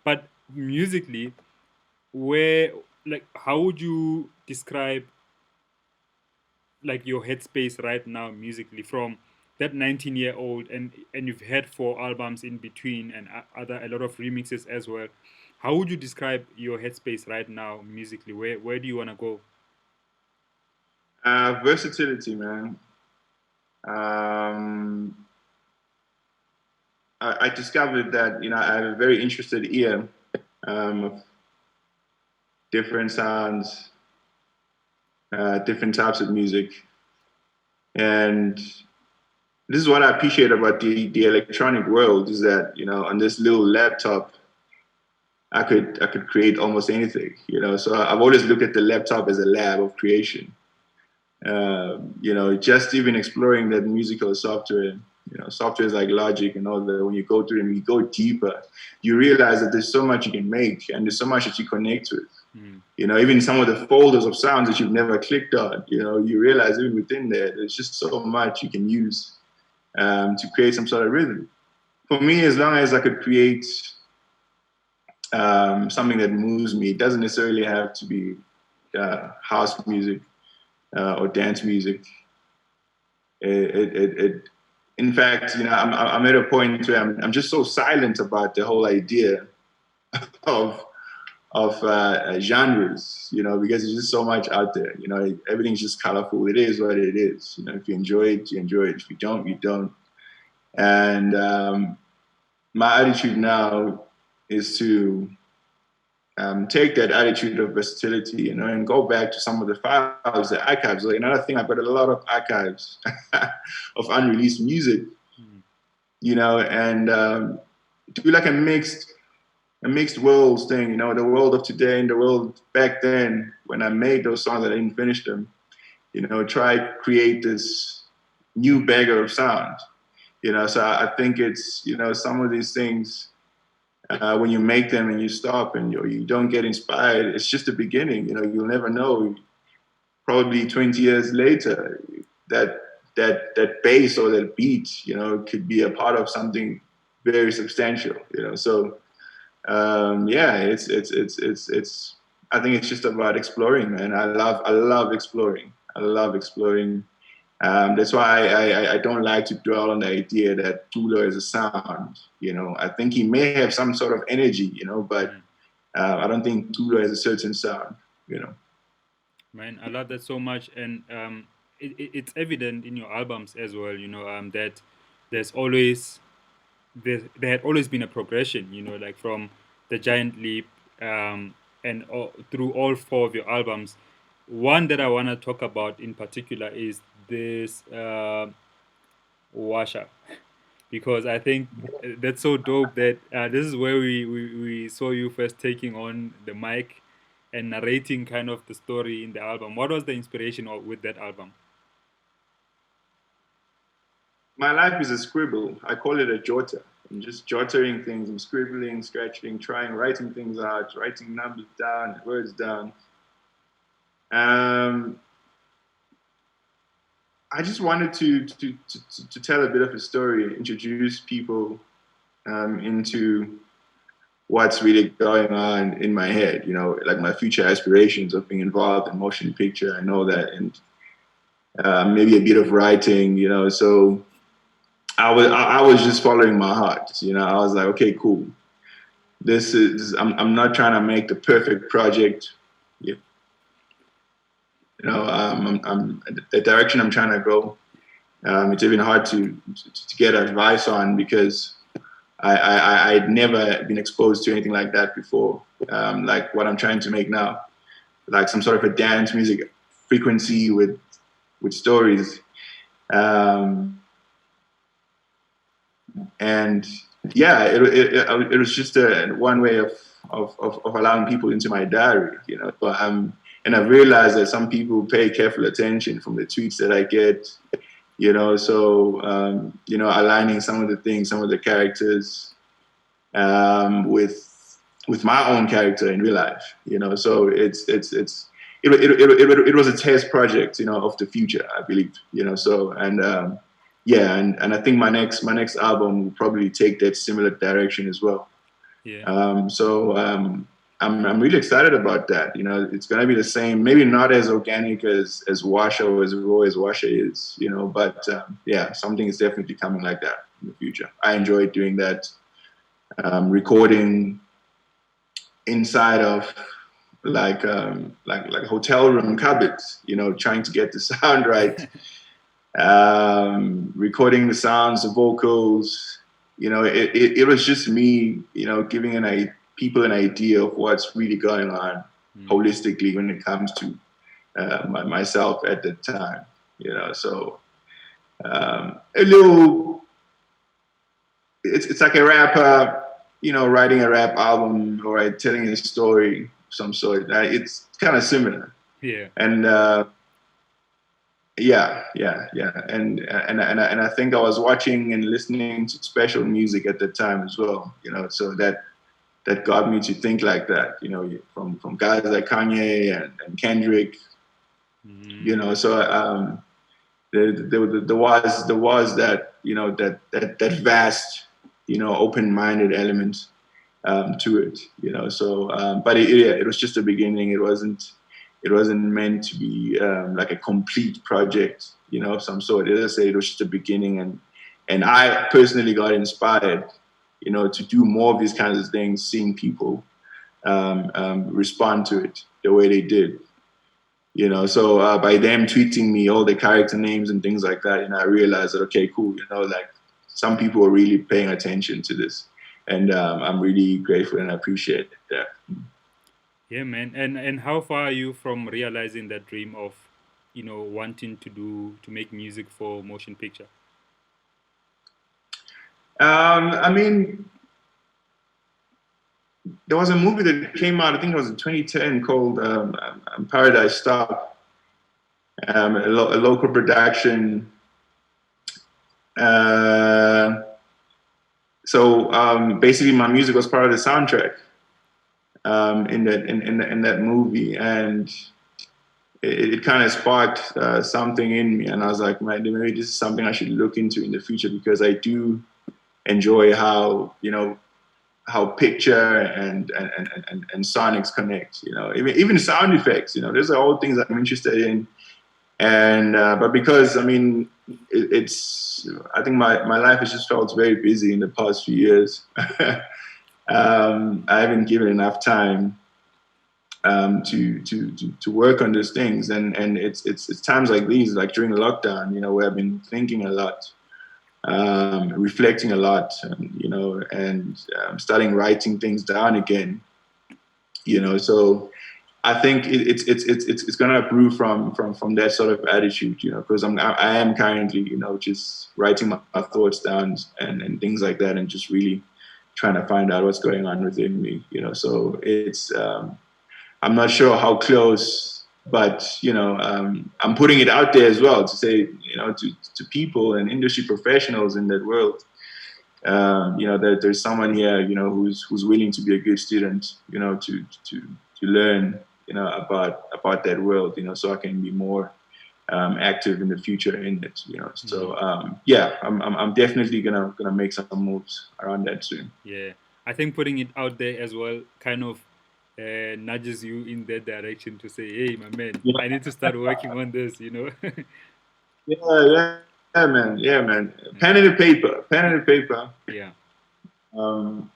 But musically, where like how would you describe like your headspace right now musically from that 19-year-old, and you've had 4 albums in between and other a lot of remixes as well. How would you describe your headspace right now musically? Where do you want to go? Versatility, man. Um, I discovered that I have a very interested ear, of different sounds, different types of music, and this is what I appreciate about the electronic world, is that on this little laptop I could create almost anything. So I've always looked at the laptop as a lab of creation. Just even exploring that musical software, softwares like Logic and all that, when you go through them, you go deeper, you realize that there's so much you can make, and there's so much that you connect with. Even some of the folders of sounds that you've never clicked on, you realize even within there, there's just so much you can use to create some sort of rhythm. For me, as long as I could create something that moves me, it doesn't necessarily have to be house music or dance music. In fact, I'm at a point where I'm just so silent about the whole idea of genres, because there's just so much out there. Everything's just colorful. It is what it is. If you enjoy it, you enjoy it. If you don't, you don't. And my attitude now is to take that attitude of versatility, and go back to some of the files, the archives. Like another thing, I've got a lot of archives of unreleased music, and do like a mixed worlds thing, the world of today and the world back then when I made those songs that I didn't finish them, try create this new bagger of sound, so I think it's, some of these things, when you make them and you stop and you don't get inspired, it's just the beginning. You'll never know. Probably 20 years later, that bass or that beat, could be a part of something very substantial. So yeah, it's. I think it's just about exploring, man. I love exploring. I love exploring. That's why I don't like to dwell on the idea that CULOE is a sound. I think he may have some sort of energy, but I don't think CULOE has a certain sound. Man, I love that so much, and it's evident in your albums as well. That there's always there had always been a progression. Like from the Giant Leap, and through all four of your albums. One that I want to talk about in particular is this Washa, because I think that's so dope that this is where we saw you first taking on the mic and narrating kind of the story in the album. What was the inspiration with that album? My life is a scribble. I call it a jotter. I'm just jottering things. I'm scribbling, scratching, writing things out, writing numbers down, words down. Um, I just wanted to tell a bit of a story, introduce people into what's really going on in my head, you know, like my future aspirations of being involved in motion picture. I know that, and maybe a bit of writing, you know. So I was just following my heart, you know. I was like, okay, cool. I'm not trying to make the perfect project. You know, I'm the direction I'm trying to go. It's even hard to get advice on because I'd never been exposed to anything like that before, like what I'm trying to make now, like some sort of a dance music frequency with stories. And yeah, it was just one way of allowing people into my diary, you know. But and I've realized that some people pay careful attention from the tweets that I get, you know. So you know, aligning some of the things, some of the characters with my own character in real life, you know. So it was a test project, you know, of the future, I believe, you know. So yeah, and I think my next album will probably take that similar direction as well. Yeah. I'm really excited about that. You know, it's gonna be the same, maybe not as organic as Washa or as raw as Washa is, you know, but yeah, something is definitely coming like that in the future. I enjoy doing that, recording inside of like hotel room cupboards, you know, trying to get the sound right. Recording the sounds, the vocals, you know, it was just me, you know, giving people an idea of what's really going on holistically when it comes to myself at the time, you know. So a little, it's like a rapper, you know, writing a rap album or telling a story of some sort. It's kind of similar. Yeah. And yeah, and I think I was watching and listening to special music at the time as well, you know. So that got me to think like that, you know, from guys like Kanye and Kendrick, you know. So there was that, you know, that vast, you know, open-minded element to it, you know. So but it was just a beginning. It wasn't meant to be like a complete project, you know, of some sort. As I say, it was just a beginning, and I personally got inspired, you know, to do more of these kinds of things, seeing people respond to it the way they did, you know. So by them tweeting me all the character names and things like that, you know, I realized that, okay, cool, you know, like some people are really paying attention to this, and I'm really grateful and I appreciate that. Yeah, man. And how far are you from realizing that dream of, you know, wanting to make music for motion picture? I mean, there was a movie that came out, I think it was in 2010, called Paradise Stop, a local production. So basically, my music was part of the soundtrack in that movie, and it kind of sparked something in me, and I was like, man, maybe this is something I should look into in the future, because I do enjoy how, you know, how picture and sonics connect, you know, even sound effects, you know, those are all things I'm interested in. And but because, I mean, I think my life has just felt very busy in the past few years. I haven't given enough time to work on these things, and it's times like these, like during lockdown, you know, where I've been thinking a lot, reflecting a lot, you know, and starting writing things down again, So I think it's gonna brew from that sort of attitude, because I am currently, just writing my thoughts down and things like that, and just really trying to find out what's going on within me, So it's I'm not sure how close, but I'm putting it out there as well to say, to people and industry professionals in that world, that there's someone here, who's willing to be a good student, to learn, about that world, so I can be more active in the future in it, So I'm definitely gonna make some moves around that soon. Yeah, I think putting it out there as well kind of nudges you in that direction to say, "Hey, my man, Yeah, I need to start working on this." yeah, man, yeah, man. Pen and paper. Yeah, Um,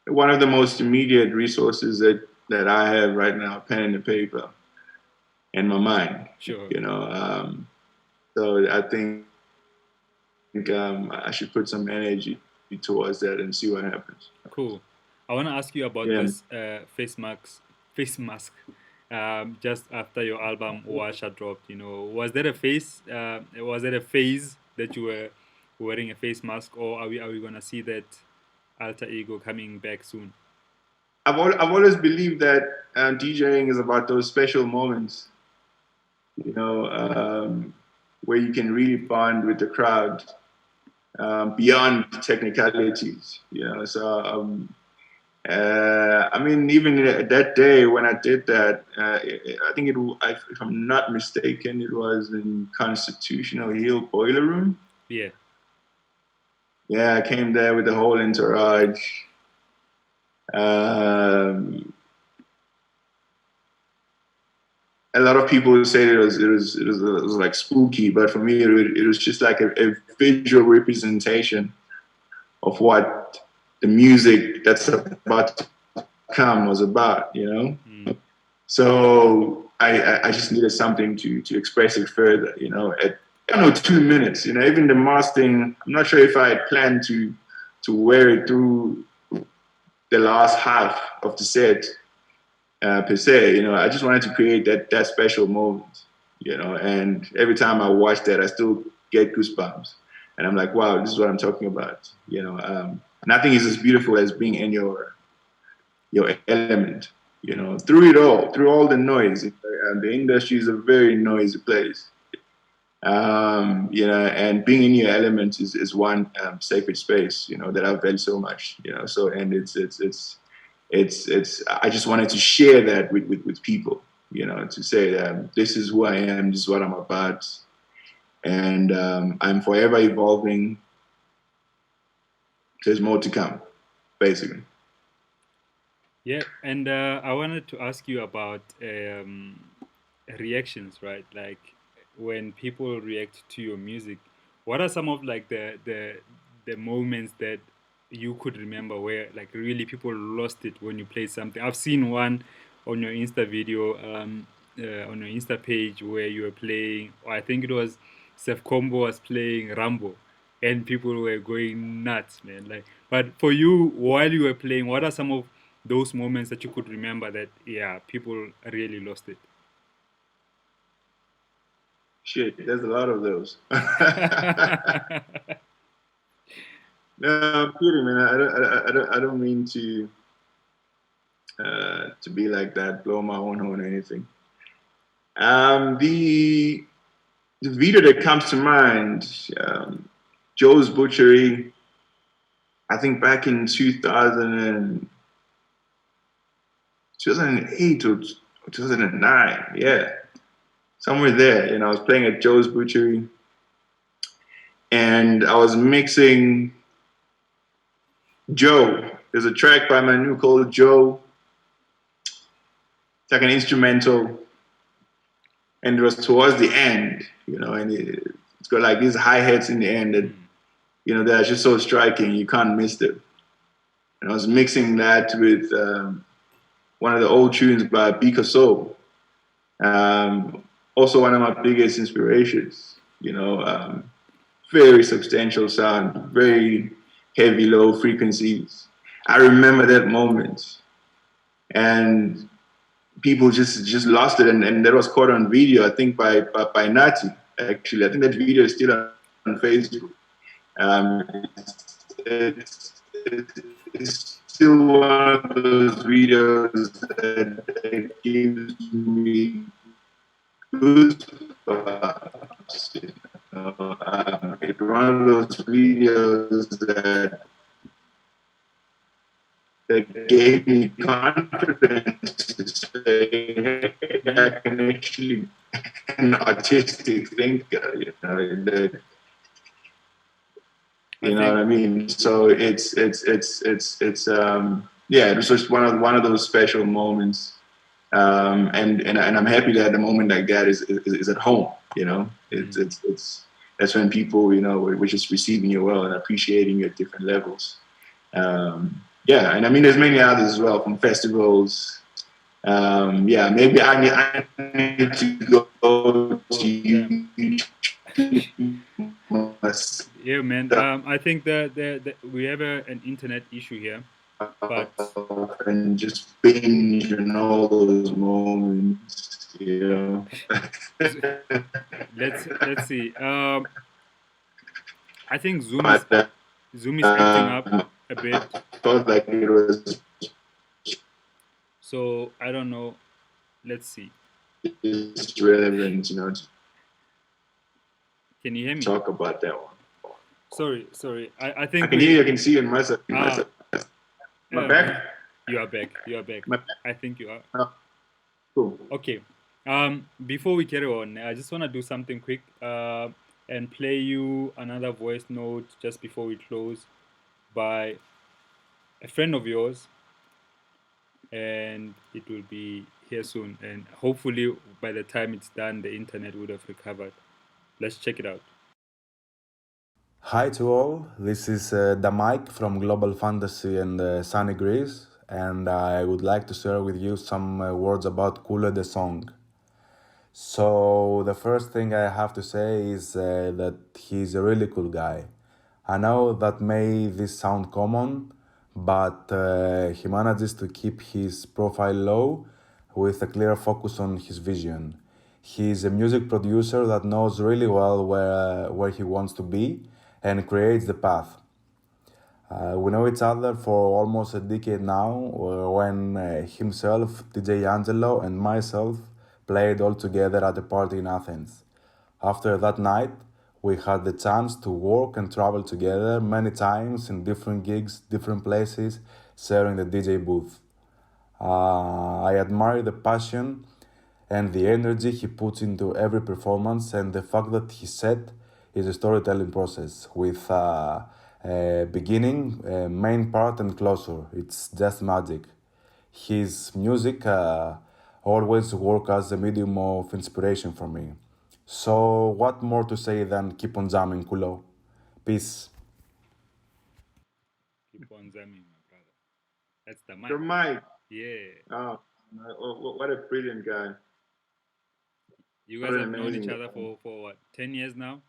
One of the most immediate resources that I have right now, pen and paper, in my mind. sure. So I think I should put some energy towards that and see what happens. Cool. I want to ask you about Yeah. this face mask. Just after your album Washa dropped, was there a was there a phase that you were wearing a face mask, or are we gonna see that alter ego coming back soon? I've always believed that DJing is about those special moments, where you can really bond with the crowd beyond technicalities, So, I mean, even that day when I did that, I think if I'm not mistaken, it was in Constitutional Hill Boiler Room. Yeah. Yeah, I came there with the whole entourage. A lot of people say it was like spooky, but for me, it was just like a visual representation of what the music that's about to come was about, So I just needed something to express it further, At 2 minutes, even the mask thing. I'm not sure if I had planned to wear it through the last half of the set per se. I just wanted to create that special moment, And every time I watch that, I still get goosebumps, and I'm like, wow, this is what I'm talking about. Nothing is as beautiful as being in your element. Through it all, through all the noise. The industry is a very noisy place. And being in your element is one sacred space, that I value so much, So, and it's I just wanted to share that with people, to say this is who I am, this is what I'm about, and I'm forever evolving. There's more to come, basically. Yeah, and I wanted to ask you about reactions, right? Like when people react to your music, what are some of like the moments that you could remember where like really people lost it when you played something? I've seen one on your Insta video, on your Insta page where you were playing, or I think it was Seth Combo was playing Rambo, and people were going nuts, man. Like, but for you, while you were playing, what are some of those moments that you could remember that people really lost it? Shit, there's a lot of those. No, I'm kidding, man. I don't mean to be like that, blow my own horn or anything. The video that comes to mind, Joe's Butchery, I think back in 2008 or 2009, yeah, somewhere there. I was playing at Joe's Butchery, and I was mixing Joe. There's a track by Manu called Joe. It's like an instrumental, and it was towards the end, and it's got like these hi-hats in the end that, they're just so striking, you can't miss them. And I was mixing that with one of the old tunes by Bika Soul, also one of my biggest inspirations, very substantial sound, very heavy, low frequencies. I remember that moment. and people just lost it, and that was caught on video, I think by Nati. Actually, I think that video is still on Facebook. It's still one of those videos that gives me goosebumps. It's one of those videos that gave me confidence to say, hey, I can actually an artistic thinker, you know what I mean? So yeah, it was just one of those special moments. And I'm happy that a moment like that is at home, you know. It's that's when people, you know, we're just receiving you well and appreciating you at different levels. Yeah, and I mean, there's many others as well from festivals. Yeah, maybe I need to go to YouTube Yeah, man. I think that we have an internet issue here, but and just binge on all those moments, you know. let's see. I think But Zoom is acting up a bit, felt like it was so I don't know. Let's see. just relevant, you know, to Can you hear me? talk about that one. Sorry. I I think can hear you. I can see you in my side. ah My back. you are back. You are back. My I think you are. oh, cool. Okay. Before we carry on, I just want to do something quick. And play you another voice note just before we close by a friend of yours, and it will be here soon. And hopefully, by the time it's done, the internet would have recovered. Let's check it out. Hi to all, this is the Mike from Global Fantasy and Sunny Greece, and I would like to share with you some words about CULOE the song. So, the first thing I have to say is that he's a really cool guy. I know that may this sound common, but he manages to keep his profile low with a clear focus on his vision. He's a music producer that knows really well where he wants to be and creates the path. We know each other for almost a decade now, when himself, DJ Angelo, and myself played all together at a party in Athens. After that night, we had the chance to work and travel together many times in different gigs, different places, sharing the DJ booth. I admire the passion and the energy he puts into every performance, and the fact that his set is a storytelling process with a beginning, a main part, and closure. It's just magic. His music always work as a medium of inspiration for me. So, what more to say than keep on jamming, Kulo? Peace. Keep on jamming, my brother. That's the Your mic. mic. Yeah. Oh, what a brilliant guy. You What guys an have known each amazing other guy. for what, 10 years now?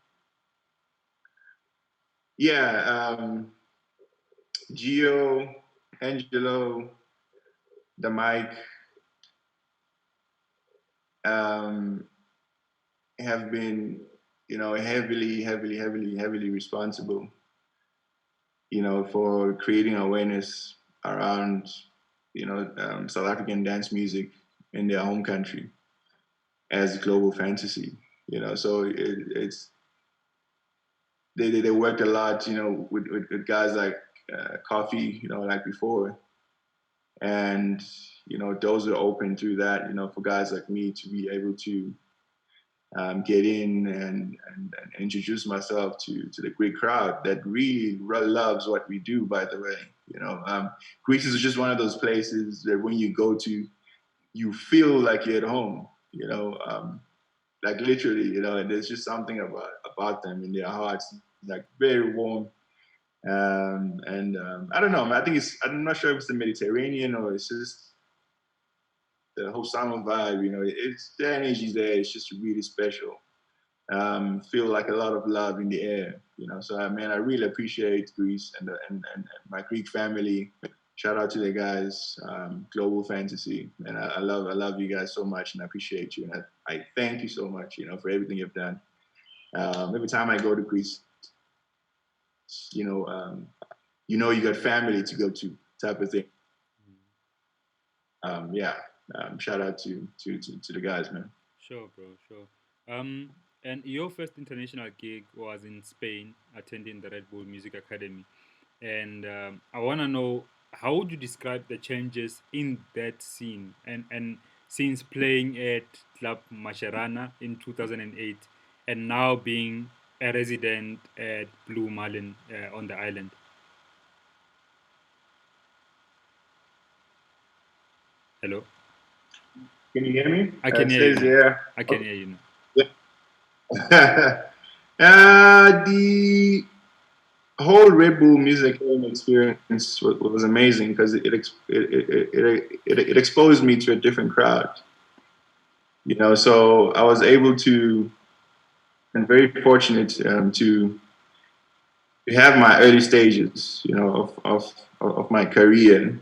Yeah, Gio, Angelo, the mic um, have been, you know, heavily responsible, you know, for creating awareness around, you know, South African dance music in their home country as global fantasy, you know. So it's they worked a lot, you know, with guys like Coffee, you know, like before, and you know, doors are open through that, you know, for guys like me to be able to get in and introduce myself to the great crowd that really loves what we do. By the way, you know, Greece is just one of those places that when you go to, you feel like you're at home. You know, like literally, you know, and there's just something about them in their hearts, like very warm. I don't know. I think I'm not sure if it's the Mediterranean or it's just the whole summer vibe. You know, it's the energy there. It's just really special. Feel like a lot of love in the air. You know, so man, I really appreciate Greece and my Greek family. shout out to the guys, Global Fantasy, and I love you guys so much, and I appreciate you, and I thank you so much, for everything you've done. Every time I go to Greece, you got family to go to, type of thing. Shout out to the guys, man. Sure, bro, sure. And your first international gig was in Spain, attending the Red Bull Music Academy. And I want to know, how would you describe the changes in that scene and since playing at Club Mascherana in 2008 and now being a resident at Blue Marlin on the island? Hello? Can you hear me? I can It hear says you. here. I can hear you now. The whole Red Bull music experience was amazing because it exposed me to a different crowd. So I was able to, and very fortunate to have my early stages, of my career,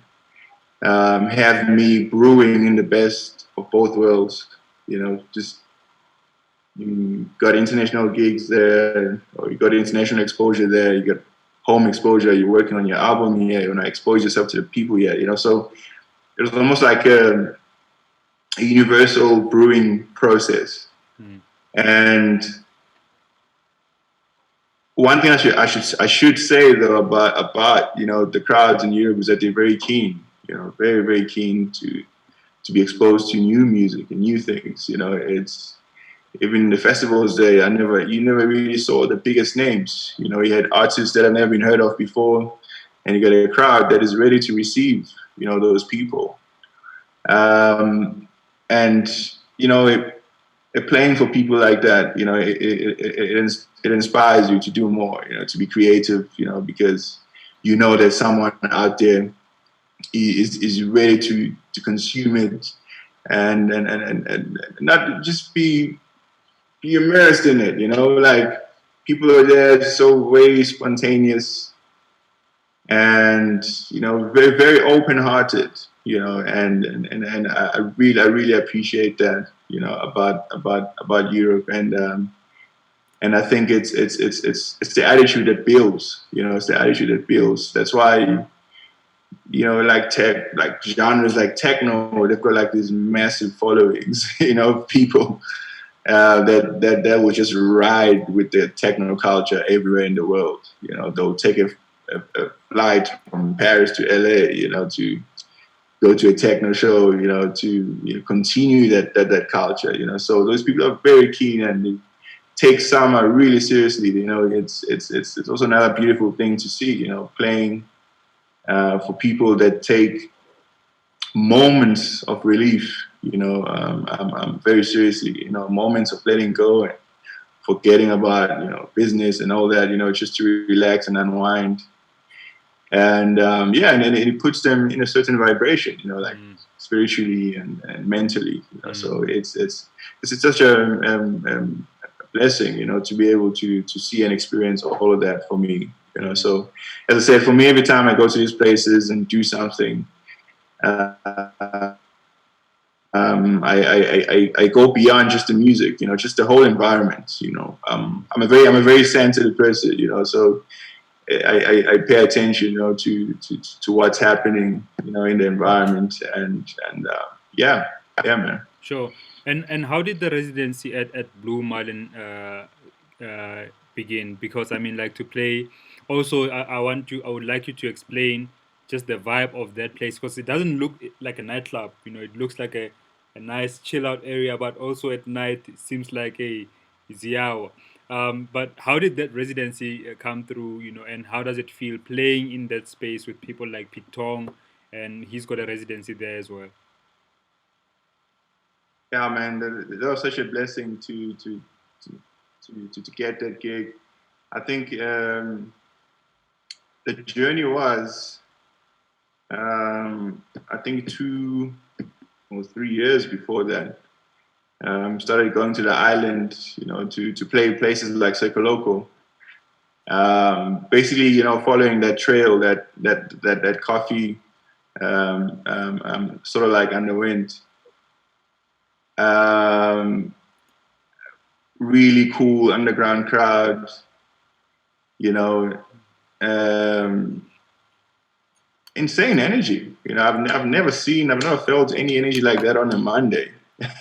have me brewing in the best of both worlds. Just you got international gigs there, or you got international exposure there. You got home exposure. You're working on your album here. You want to expose yourself to the people here. So it was almost like a universal brewing process. And one thing I should say though about the crowds in Europe is that they're very keen. Very very keen to be exposed to new music and new things. It's even the festivals there. You never really saw the biggest names. You had artists that have never been heard of before, and you got a crowd that is ready to receive those people. And playing for people like that, it inspires you to do more. To be creative. Because there's someone out there is ready to consume it, and not just be immersed in it. Like people are there so very spontaneous and very very open hearted. And I really appreciate that. About Europe, and I think it's the attitude that builds. It's the attitude that builds. That's why. Like genres like techno, they've got like these massive followings, people that will just ride with the techno culture everywhere in the world. They'll take a flight from Paris to LA, to go to a techno show, to continue that culture. So those people are very keen and they take summer really seriously. It's also another beautiful thing to see. Playing. For people that take moments of relief, very seriously, moments of letting go and forgetting about, business and all that, just to relax and unwind. And and then it puts them in a certain vibration, like spiritually and mentally. So it's such a blessing, to be able to see and experience all of that for me. So as I said, for me, every time I go to these places and do something, I go beyond just the music, just the whole environment. I'm a very sensitive person, so I pay attention, to what's happening, in the environment, and man. Sure. And how did the residency at Blue Marlin begin? Because to play. Also, I would like you to explain just the vibe of that place, because it doesn't look like a nightclub. It looks like a nice chill out area, but also at night it seems like a ziao. But how did that residency come through? And how does it feel playing in that space with people like Pitong, and he's got a residency there as well? Yeah, man, that was such a blessing to get that gig. I think the journey was, I think 2 or 3 years before that. Started going to the island, to play places like Sir CULOE. Basically, following that trail, that coffee sort of like underwent. Really cool underground crowd, you know, insane energy. I've never felt any energy like that on a Monday.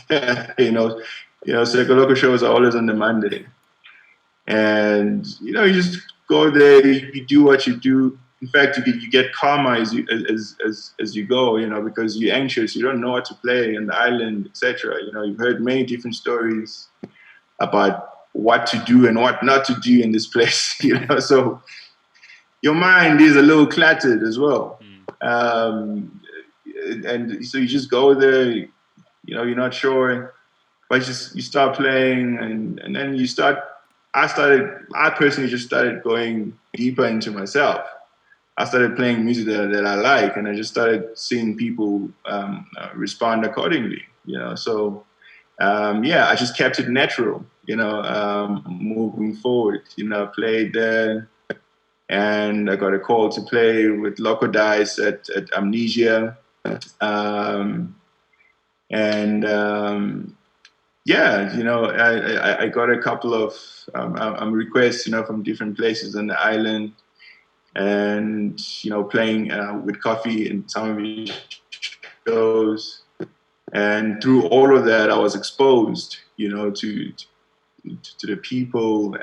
Circle Local shows are always on the Monday. And, you just go there, you do what you do. In fact, you get calmer as you go, because you're anxious, you don't know what to play on the island, etc. You've heard many different stories about what to do and what not to do in this place, so your mind is a little cluttered as well. And so you just go there, you're not sure, but you start playing, and then I personally just started going deeper into myself. I started playing music that I like, and I just started seeing people respond accordingly, so I just kept it natural, moving forward. I played there, and I got a call to play with Loco Dice at Amnesia. I got a couple of requests, from different places on the island, and playing with Coffee in some of his shows. And through all of that, I was exposed, to the people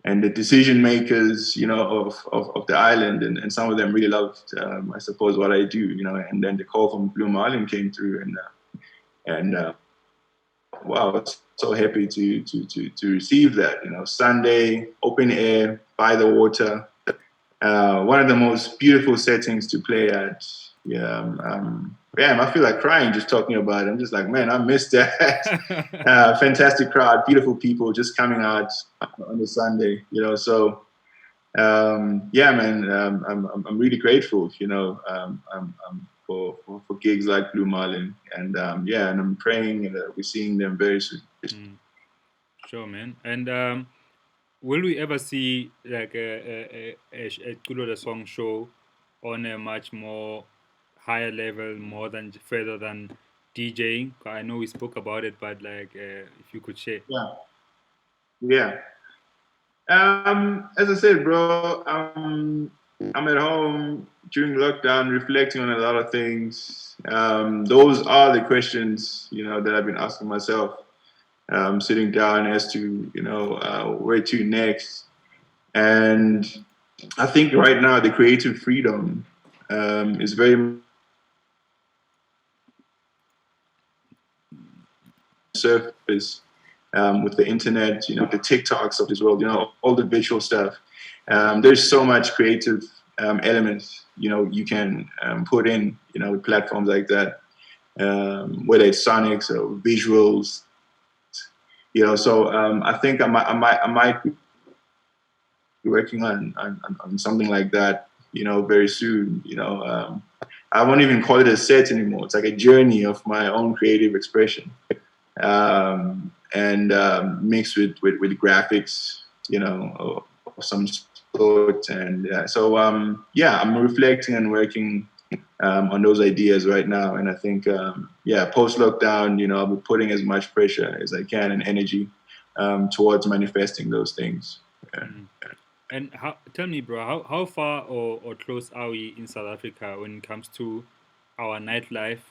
and the decision makers, of the island, and some of them really loved, I suppose, what I do, And then the call from Blue Marlin came through, and wow, I was so happy to receive that. Sunday, open air, by the water, one of the most beautiful settings to play at. I feel like crying just talking about it. I'm just like, man, I missed that. Fantastic crowd, beautiful people just coming out on the Sunday, So, man, I'm really grateful, for gigs like Blue Marlin, and and I'm praying that we're seeing them very soon. Sure, man. And will we ever see like a CULOE the Song show on a much more higher level, further than DJing? I know we spoke about it, but if you could share. Yeah. As I said, bro, I'm at home during lockdown, reflecting on a lot of things. Those are the questions, that I've been asking myself. Sitting down as to, where to next. And I think right now the creative freedom is very surface with the internet, the TikToks of this world, all the visual stuff. There's so much creative elements, you can put in, with platforms like that, whether it's sonics or visuals. So I think I might be working on something like that, very soon. I won't even call it a set anymore. It's like a journey of my own creative expression, and mixed with graphics, of some sort. And I'm reflecting and working on those ideas right now. And I think, post lockdown, I'll be putting as much pressure as I can and energy towards manifesting those things. Yeah. And tell me, bro, how far or close are we in South Africa when it comes to our nightlife?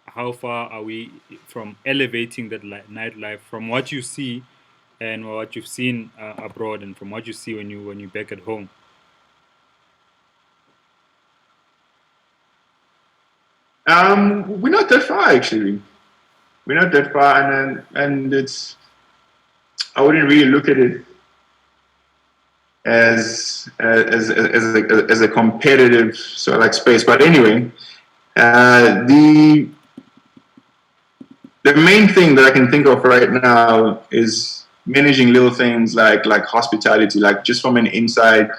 How far are we from elevating that nightlife from what you see and what you've seen abroad, and from what you see when you're back at home? We're not that far, actually. We're not that far, and it's, I wouldn't really look at it as a competitive sort of like space. But anyway, the main thing that I can think of right now is managing little things like hospitality, like just from an inside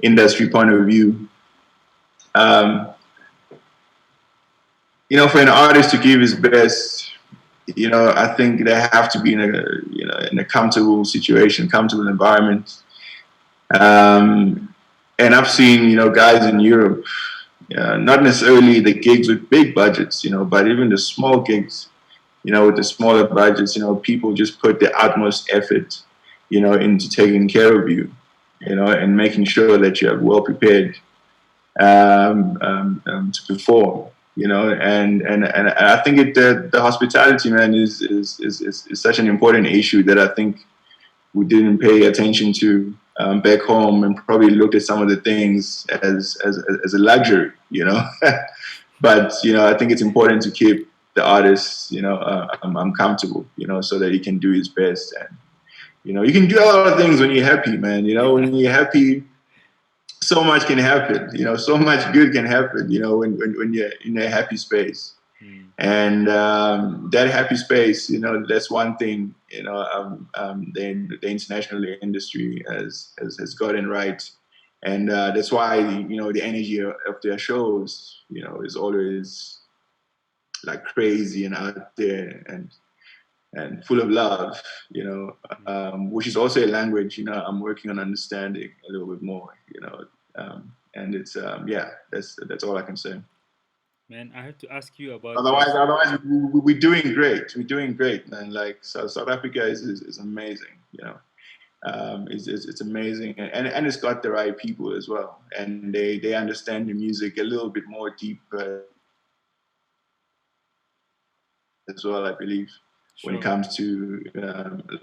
industry point of view. For an artist to give his best, I think they have to be in a comfortable situation, comfortable environment. And I've seen, guys in Europe, not necessarily the gigs with big budgets, but even the small gigs, with the smaller budgets, people just put the utmost effort, into taking care of you, and making sure that you're well prepared to perform. And I think the hospitality, man, is such an important issue that I think we didn't pay attention to back home, and probably looked at some of the things as a luxury, But I think it's important to keep the artist, comfortable, so that he can do his best. And you can do a lot of things when you're happy, man. When you're happy, so much can happen. So much good can happen. When you're in a happy space. And that happy space, that's one thing, the international industry has gotten right. And that's why, the energy of their shows, is always like crazy and out there and full of love, which is also a language, I'm working on understanding a little bit more, and it's, that's all I can say. Man, I have to ask you about. Otherwise, we're doing great. We're doing great, man. Like South Africa is amazing. It's amazing, and it's got the right people as well, and they understand the music a little bit more deep as well. I believe when it comes to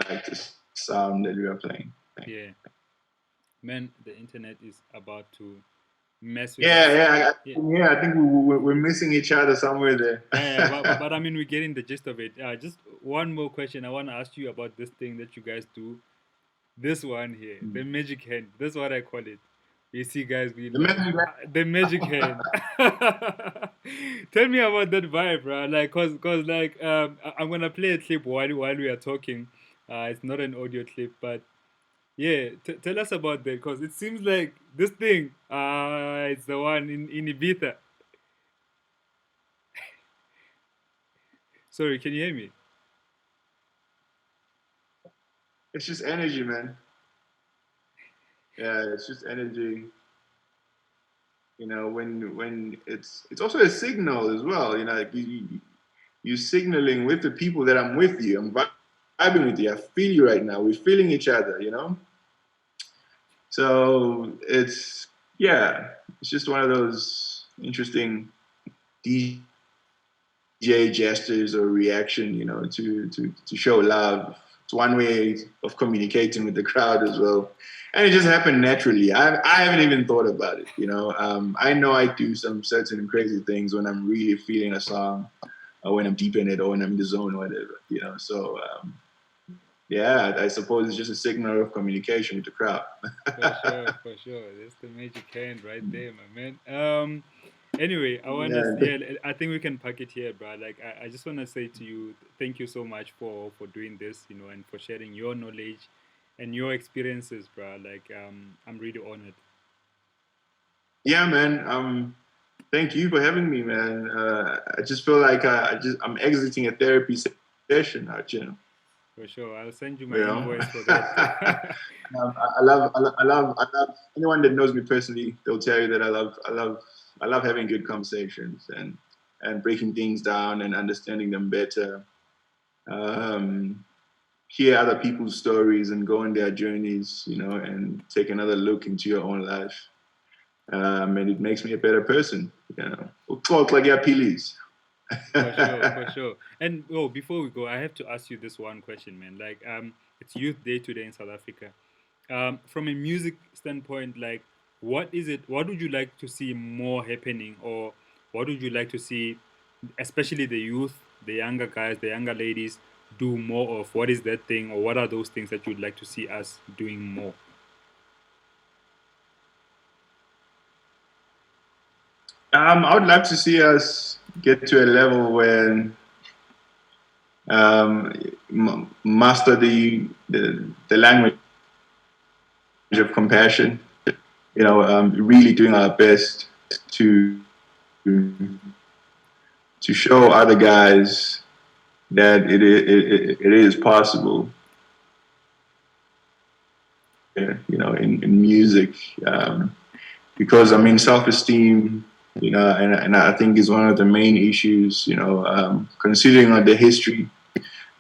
like the sound that we are playing. Yeah, man, the internet is about to mess with us. I think we're missing each other somewhere there. But I mean, we're getting the gist of it. Just one more question. I want to ask you about this thing that you guys do. This one here, the magic hand. That's what I call it. You see, guys, the magic hand. Tell me about that vibe, bro. Like, cause like, I'm gonna play a clip while we are talking. It's not an audio clip, but yeah, tell us about that, because it seems like this thing, it's the one in Ibiza. Sorry, can you hear me? It's just energy, man. Yeah, it's just energy. When it's also a signal as well. Like you're signaling with the people that I'm with you. I'm vibing with you. I feel you right now. We're feeling each other. So it's just one of those interesting DJ gestures or reaction. To show love. It's one way of communicating with the crowd as well. And it just happened naturally. I haven't even thought about it, I know I do some certain crazy things when I'm really feeling a song, or when I'm deep in it, or when I'm in the zone, or whatever, So, I suppose it's just a signal of communication with the crowd. For sure. That's the magic hand right there, my man. Anyway, I think we can pack it here, bro. Like, I just want to say to you, thank you so much for doing this, and for sharing your knowledge and your experiences, bro. Like, I'm really honored. Yeah, man. Thank you for having me, man. I just feel like I'm exiting a therapy session now, For sure, I'll send you my invoice for that. I love anyone that knows me personally. They'll tell you that I love having good conversations and breaking things down and understanding them better. Hear other people's stories and go on their journeys, and take another look into your own life. And it makes me a better person, Talk like your please. For sure. And before we go, I have to ask you this one question, man. Like, it's Youth Day today in South Africa. From a music standpoint, like, what would you like to see more happening, or what would you like to see, especially the youth, the younger guys, the younger ladies, do more of? What is that thing, or what are those things that you'd like to see us doing more? I would love to see us get to a level where master the language of compassion. Really doing our best to show other guys that it is possible. In music, because self-esteem and I think is one of the main issues, considering the history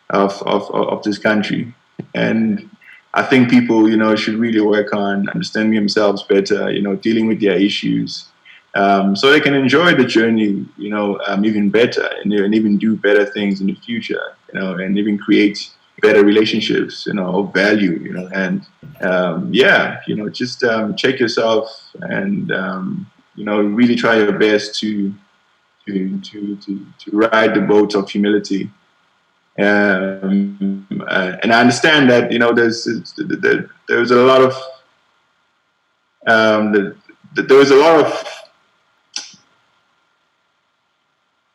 of this country. And I think people, should really work on understanding themselves better, dealing with their issues, so they can enjoy the journey, even better, and even do better things in the future, and even create better relationships, of value, and just check yourself and really try your best to ride the boat of humility. And I understand that there's a lot of there was a lot of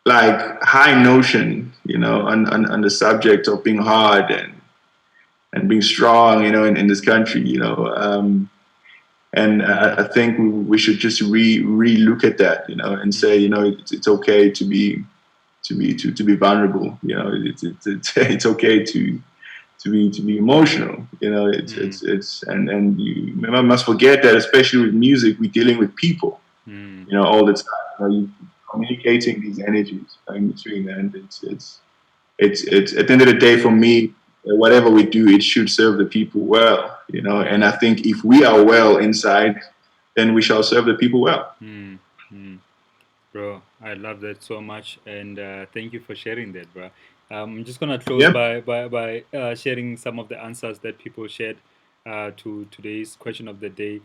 like high notion, on the subject of being hard and being strong, in this country, and I think we should just re-look at that, and say, it's okay to be vulnerable. It's okay to be emotional. It's and you must forget that, especially with music, we're dealing with people, all the time. You communicating these energies in between, and it's at the end of the day, for me, whatever we do, it should serve the people well, and I think if we are well inside, then we shall serve the people well. Bro, I love that so much, and thank you for sharing that, bro. I'm just gonna close by sharing some of the answers that people shared to today's question of the day.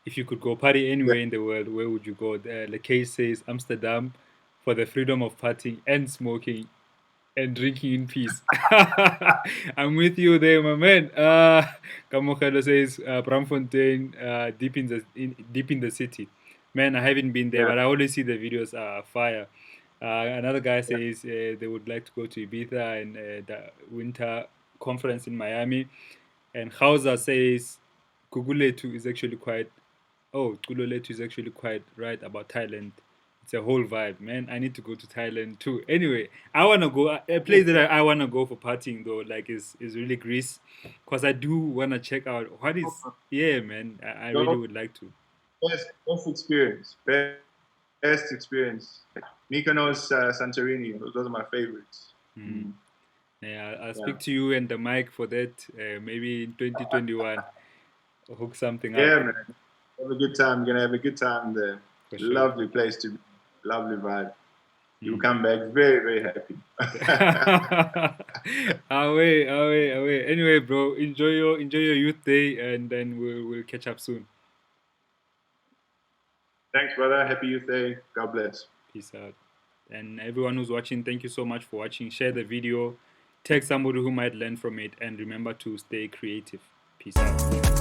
If you could go party anywhere in the world, where would you go? The case says Amsterdam for the freedom of partying and smoking and drinking in peace. I'm with you there, my man. Kamokelo says Bramfontein, deep in the city. Man, I haven't been there, but I always see the videos are fire. Another guy says they would like to go to Ibiza and the winter conference in Miami. And Hauser says Guguletu is actually quite. Oh, Guguletu is actually quite right about Thailand. It's a whole vibe, man. I need to go to Thailand too. Anyway, I wanna go. A place that I wanna go for partying though, like is really Greece, cause I do wanna check out what is. Yeah, man. I really would like to. Best experience. Best experience. Mykonos, Santorini. Those are my favorites. Yeah, I'll speak to you and the mic for that. Maybe in 2021, hook something up. Yeah, man. Have a good time. You're gonna have a good time there. Sure. Lovely place to be. Lovely vibe. You'll come back very, very happy. away. Anyway, bro, enjoy your youth day, and then we'll catch up soon. Thanks, brother. Happy Youth Day. God bless. Peace out. And everyone who's watching, thank you so much for watching. Share the video, tag somebody who might learn from it, and remember to stay creative. Peace out.